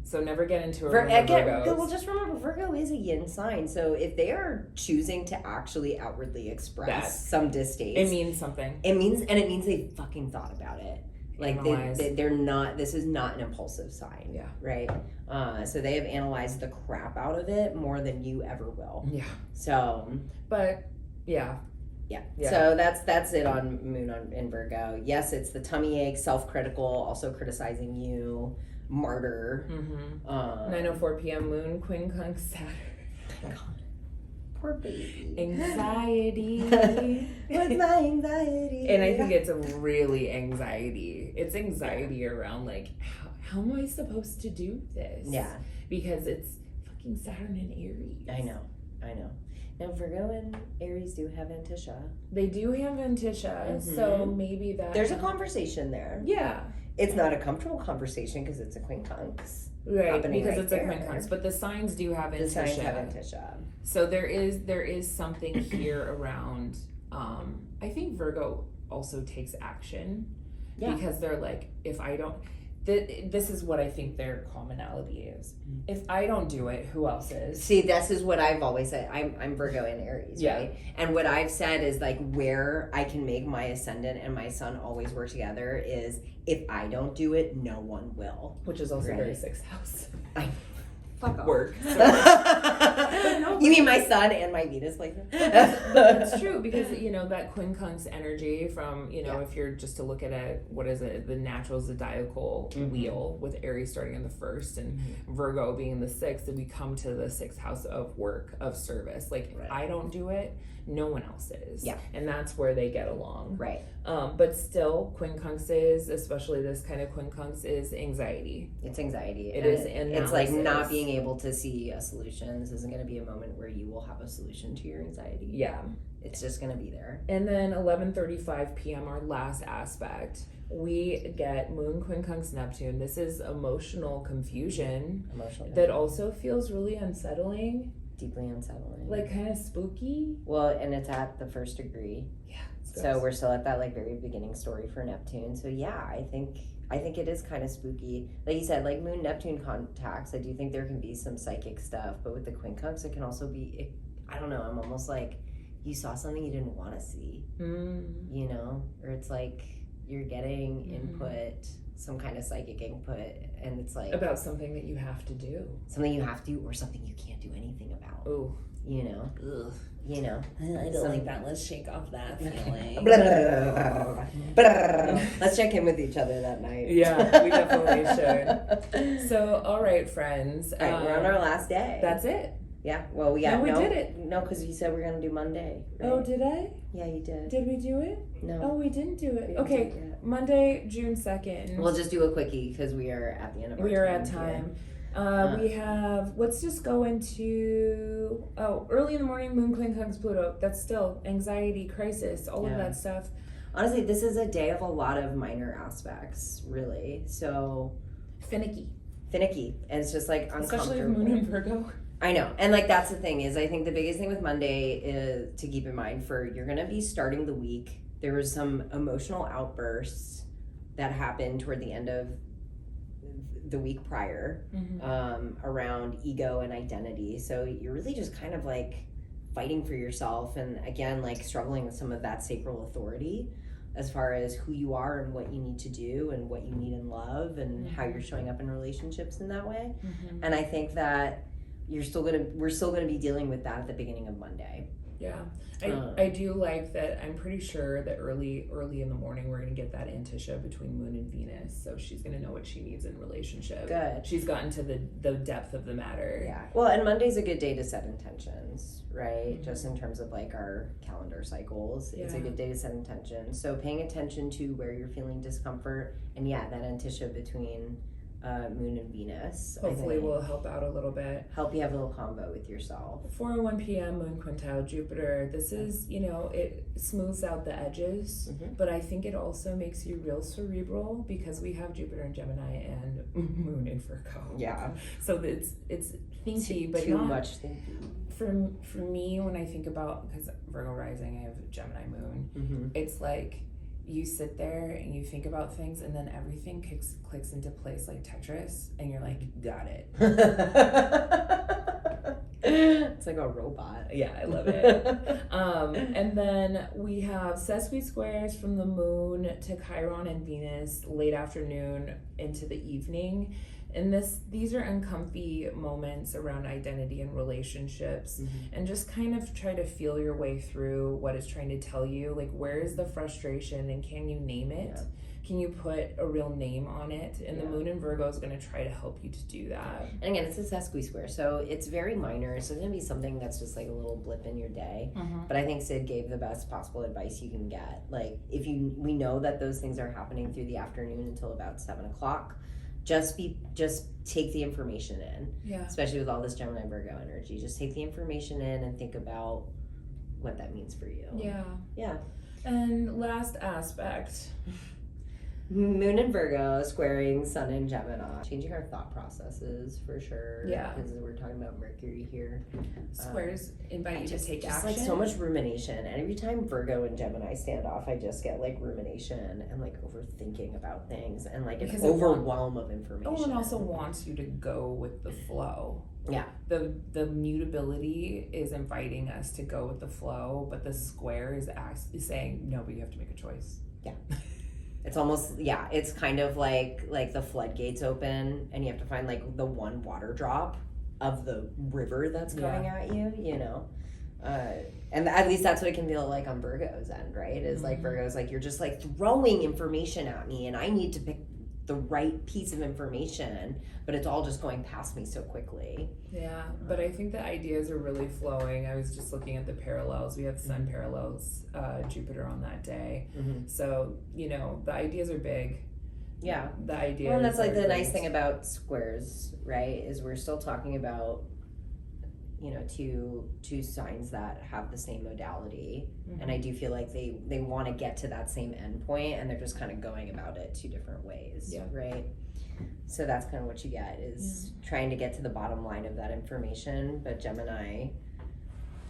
Speaker 2: So never get into it.
Speaker 1: Well, just remember, Virgo is a yin sign, so if they are choosing to actually outwardly express some distaste,
Speaker 2: it means something.
Speaker 1: It means they fucking thought about it. Like they're not. This is not an impulsive sign. Yeah. Right. So they have analyzed the crap out of it more than you ever will.
Speaker 2: Yeah.
Speaker 1: So.
Speaker 2: But yeah.
Speaker 1: Yeah. So that's it on Moon in Virgo. Yes, it's the tummy ache, self-critical, also criticizing you, martyr.
Speaker 2: 9:04 p.m. Moon, quincunx Saturn.
Speaker 1: Oh my God. Poor baby.
Speaker 2: Anxiety.
Speaker 1: What's my anxiety?
Speaker 2: And I think it's a really anxiety. It's anxiety around like, how am I supposed to do this?
Speaker 1: Yeah.
Speaker 2: Because it's fucking Saturn and Aries.
Speaker 1: I know. Now Virgo and Aries do have Antisha.
Speaker 2: They do have Antisha, so maybe that...
Speaker 1: There's a conversation there.
Speaker 2: Yeah.
Speaker 1: It's not a comfortable conversation because it's a quincunx.
Speaker 2: Right, because it's a quincunx. But the signs do have Antisha.
Speaker 1: The signs have Antisha.
Speaker 2: So there is something here around... I think Virgo also takes action. Yeah. Because they're like, if I don't... This is what I think their commonality is. If I don't do it, who else is?
Speaker 1: See, this is what I've always said. I'm Virgo and Aries, right? And what I've said is like where I can make my ascendant and my sun always work together is if I don't do it, no one will.
Speaker 2: Which is also very 6th house.
Speaker 1: Fuck off.
Speaker 2: Work.
Speaker 1: You mean my sun and my Venus placement?
Speaker 2: That's true because that quincunx energy from if you're just to look at it, what is it? The natural zodiacal wheel with Aries starting in the 1st and Virgo being in the 6th, and we come to the 6th house of work, of service. Like if I don't do it, no one else is. Yeah. And that's where they get along. Right. But still, quincunxes, especially this kind of quincunx, is anxiety.
Speaker 1: It's anxiety.
Speaker 2: It is analysis.
Speaker 1: It's like not being able to see a solution. This isn't going to be a moment where you will have a solution to your anxiety. Yeah. It's just going to be there.
Speaker 2: And then 11:35 p.m., our last aspect, we get Moon, quincunx, Neptune. This is emotional confusion. That also feels really unsettling.
Speaker 1: Deeply unsettling.
Speaker 2: Like kind of spooky.
Speaker 1: Well, and it's at the 1st degree. Yeah. So we're still at that like very beginning story for Neptune. So yeah, I think it is kind of spooky. Like you said, like Moon Neptune contacts, I do think there can be some psychic stuff, but with the quincunx it can also be, I don't know, I'm almost like you saw something you didn't want to see. Or it's like you're getting input, some kind of psychic input, and it's like
Speaker 2: about something that you have to do.
Speaker 1: Something you have to, or something you can't do anything about. Oh. Ugh. I don't like that. Let's shake off that feeling. Let's check in with each other that night.
Speaker 2: Yeah, we definitely should. So, all right, friends.
Speaker 1: All right, we're on our last day.
Speaker 2: That's it.
Speaker 1: Yeah, well, we got
Speaker 2: we did it.
Speaker 1: No, because you said we're going to do Monday. Right?
Speaker 2: Oh, did I?
Speaker 1: Yeah, you did.
Speaker 2: Did we do it?
Speaker 1: No.
Speaker 2: Oh, we didn't do it. Okay, Monday, June 2nd.
Speaker 1: We'll just do a quickie because we are at the end of our time.
Speaker 2: We are at time. We have, let's just go into, early in the morning, Moon, quincunx, Pluto. That's still anxiety, crisis, all of that stuff.
Speaker 1: Honestly, this is a day of a lot of minor aspects, really. So
Speaker 2: finicky.
Speaker 1: And it's just like uncomfortable.
Speaker 2: Especially with Moon and Virgo.
Speaker 1: I know. And like that's the thing is I think the biggest thing with Monday is to keep in mind you're going to be starting the week. There was some emotional outbursts that happened toward the end of the week prior around ego and identity. So you're really just kind of like fighting for yourself and again like struggling with some of that sacral authority as far as who you are and what you need to do and what you need in love and how you're showing up in relationships in that way. And I think that we're still gonna be dealing with that at the beginning of Monday.
Speaker 2: Yeah. I do like that. I'm pretty sure that early in the morning we're going to get that Antisha between Moon and Venus, so she's going to know what she needs in relationship. Good. She's gotten to the depth of the matter.
Speaker 1: Yeah. Well, and Monday's a good day to set intentions, right? Just in terms of like our calendar cycles. It's a good day to set intentions. So paying attention to where you're feeling discomfort and that Antisha between Moon and Venus
Speaker 2: hopefully will help out a little bit,
Speaker 1: help you have a little combo with yourself.
Speaker 2: 4:01 p.m. Moon quintile Jupiter. This is it smooths out the edges, but I think it also makes you real cerebral because we have Jupiter in Gemini and Moon in Virgo. So it's thinky, but
Speaker 1: too
Speaker 2: not
Speaker 1: much thinky.
Speaker 2: For me, when I think about, because Virgo rising, I have Gemini Moon, it's like you sit there and you think about things and then everything clicks into place like Tetris and you're like, got it.
Speaker 1: It's like a robot.
Speaker 2: Yeah, I love it. And then we have sesqui squares from the Moon to Chiron and Venus late afternoon into the evening. And these are uncomfy moments around identity and relationships, and just kind of try to feel your way through what it's trying to tell you. Like, where is the frustration, and can you name it? Yeah. Can you put a real name on it? And the moon in Virgo is going to try to help you to do that.
Speaker 1: And again, it's a sesqui square, so it's very minor. So it's going to be something that's just like a little blip in your day. But I think Sid gave the best possible advice you can get. Like, we know that those things are happening through the afternoon until about 7 o'clock. Just take the information in. Yeah. Especially with all this Gemini Virgo energy, just take the information in and think about what that means for you.
Speaker 2: Yeah.
Speaker 1: Yeah.
Speaker 2: And last aspect.
Speaker 1: Moon in Virgo squaring Sun in Gemini, changing our thought processes for sure.
Speaker 2: Yeah,
Speaker 1: because we're talking about Mercury here.
Speaker 2: Squares invite you to take action.
Speaker 1: Like so much rumination, and every time Virgo and Gemini stand off, I just get like rumination and like overthinking about things and like an overwhelm of information.
Speaker 2: Oh, and also wants you to go with the flow.
Speaker 1: Yeah,
Speaker 2: the mutability is inviting us to go with the flow, but the square is saying no, but you have to make a choice.
Speaker 1: Yeah. It's almost, it's kind of like the floodgates open and you have to find like the one water drop of the river that's coming at you, you know? And at least that's what it can feel like on Virgo's end, right? Is like Virgo's like, you're just like throwing information at me and I need to pick the right piece of information, but it's all just going past me so quickly.
Speaker 2: Yeah, but I think the ideas are really flowing. I was just looking at the parallels. We have Sun parallels Jupiter on that day. So, you know, the ideas are big. Yeah. The ideas.
Speaker 1: Well, and that's like the nice thing about squares, right? Is we're still talking about, you know, two signs that have the same modality. And I do feel like they want to get to that same end point and they're just kind of going about it two different ways, right? So that's kind of what you get is trying to get to the bottom line of that information, but Gemini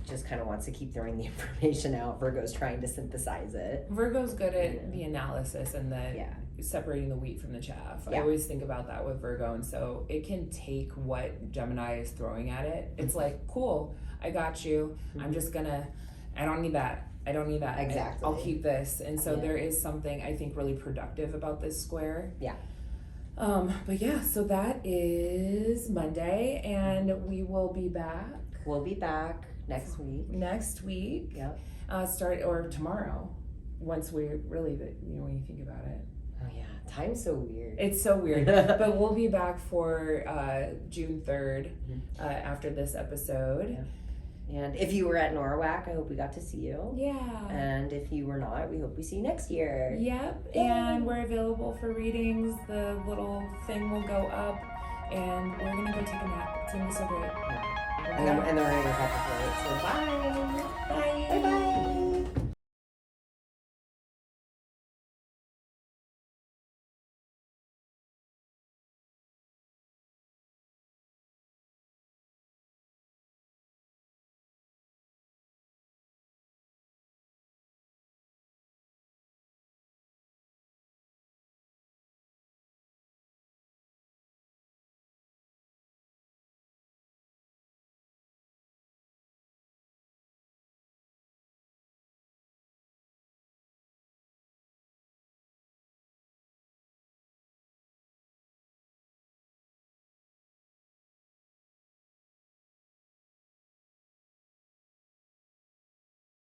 Speaker 1: just kind of wants to keep throwing the information out. Virgo's trying to synthesize it.
Speaker 2: Virgo's good at the analysis and the separating the wheat from the chaff. I always think about that with Virgo, and so it can take what Gemini is throwing at it. It's like, cool, I got you. I'm just gonna, I don't need that.
Speaker 1: Exactly.
Speaker 2: I'll keep this. And so there is something I think really productive about this square.
Speaker 1: Yeah.
Speaker 2: But yeah, so that is Monday, and we will be back.
Speaker 1: We'll be back next week.
Speaker 2: Yeah. Start or tomorrow. Once we really, you know, when you think about it.
Speaker 1: Oh yeah, time's so weird.
Speaker 2: It's so weird. But we'll be back for June 3rd after this episode.
Speaker 1: Yeah. And if you were at NORWAC, I hope we got to see you.
Speaker 2: Yeah.
Speaker 1: And if you were not, we hope we see you next year.
Speaker 2: Yep. Yay. And we're available for readings. The little thing will go up, and we're gonna go take a nap. It's gonna be so great.
Speaker 1: Yeah. And then we're gonna go catch a flight. So bye.
Speaker 2: Bye.
Speaker 1: Bye. Bye.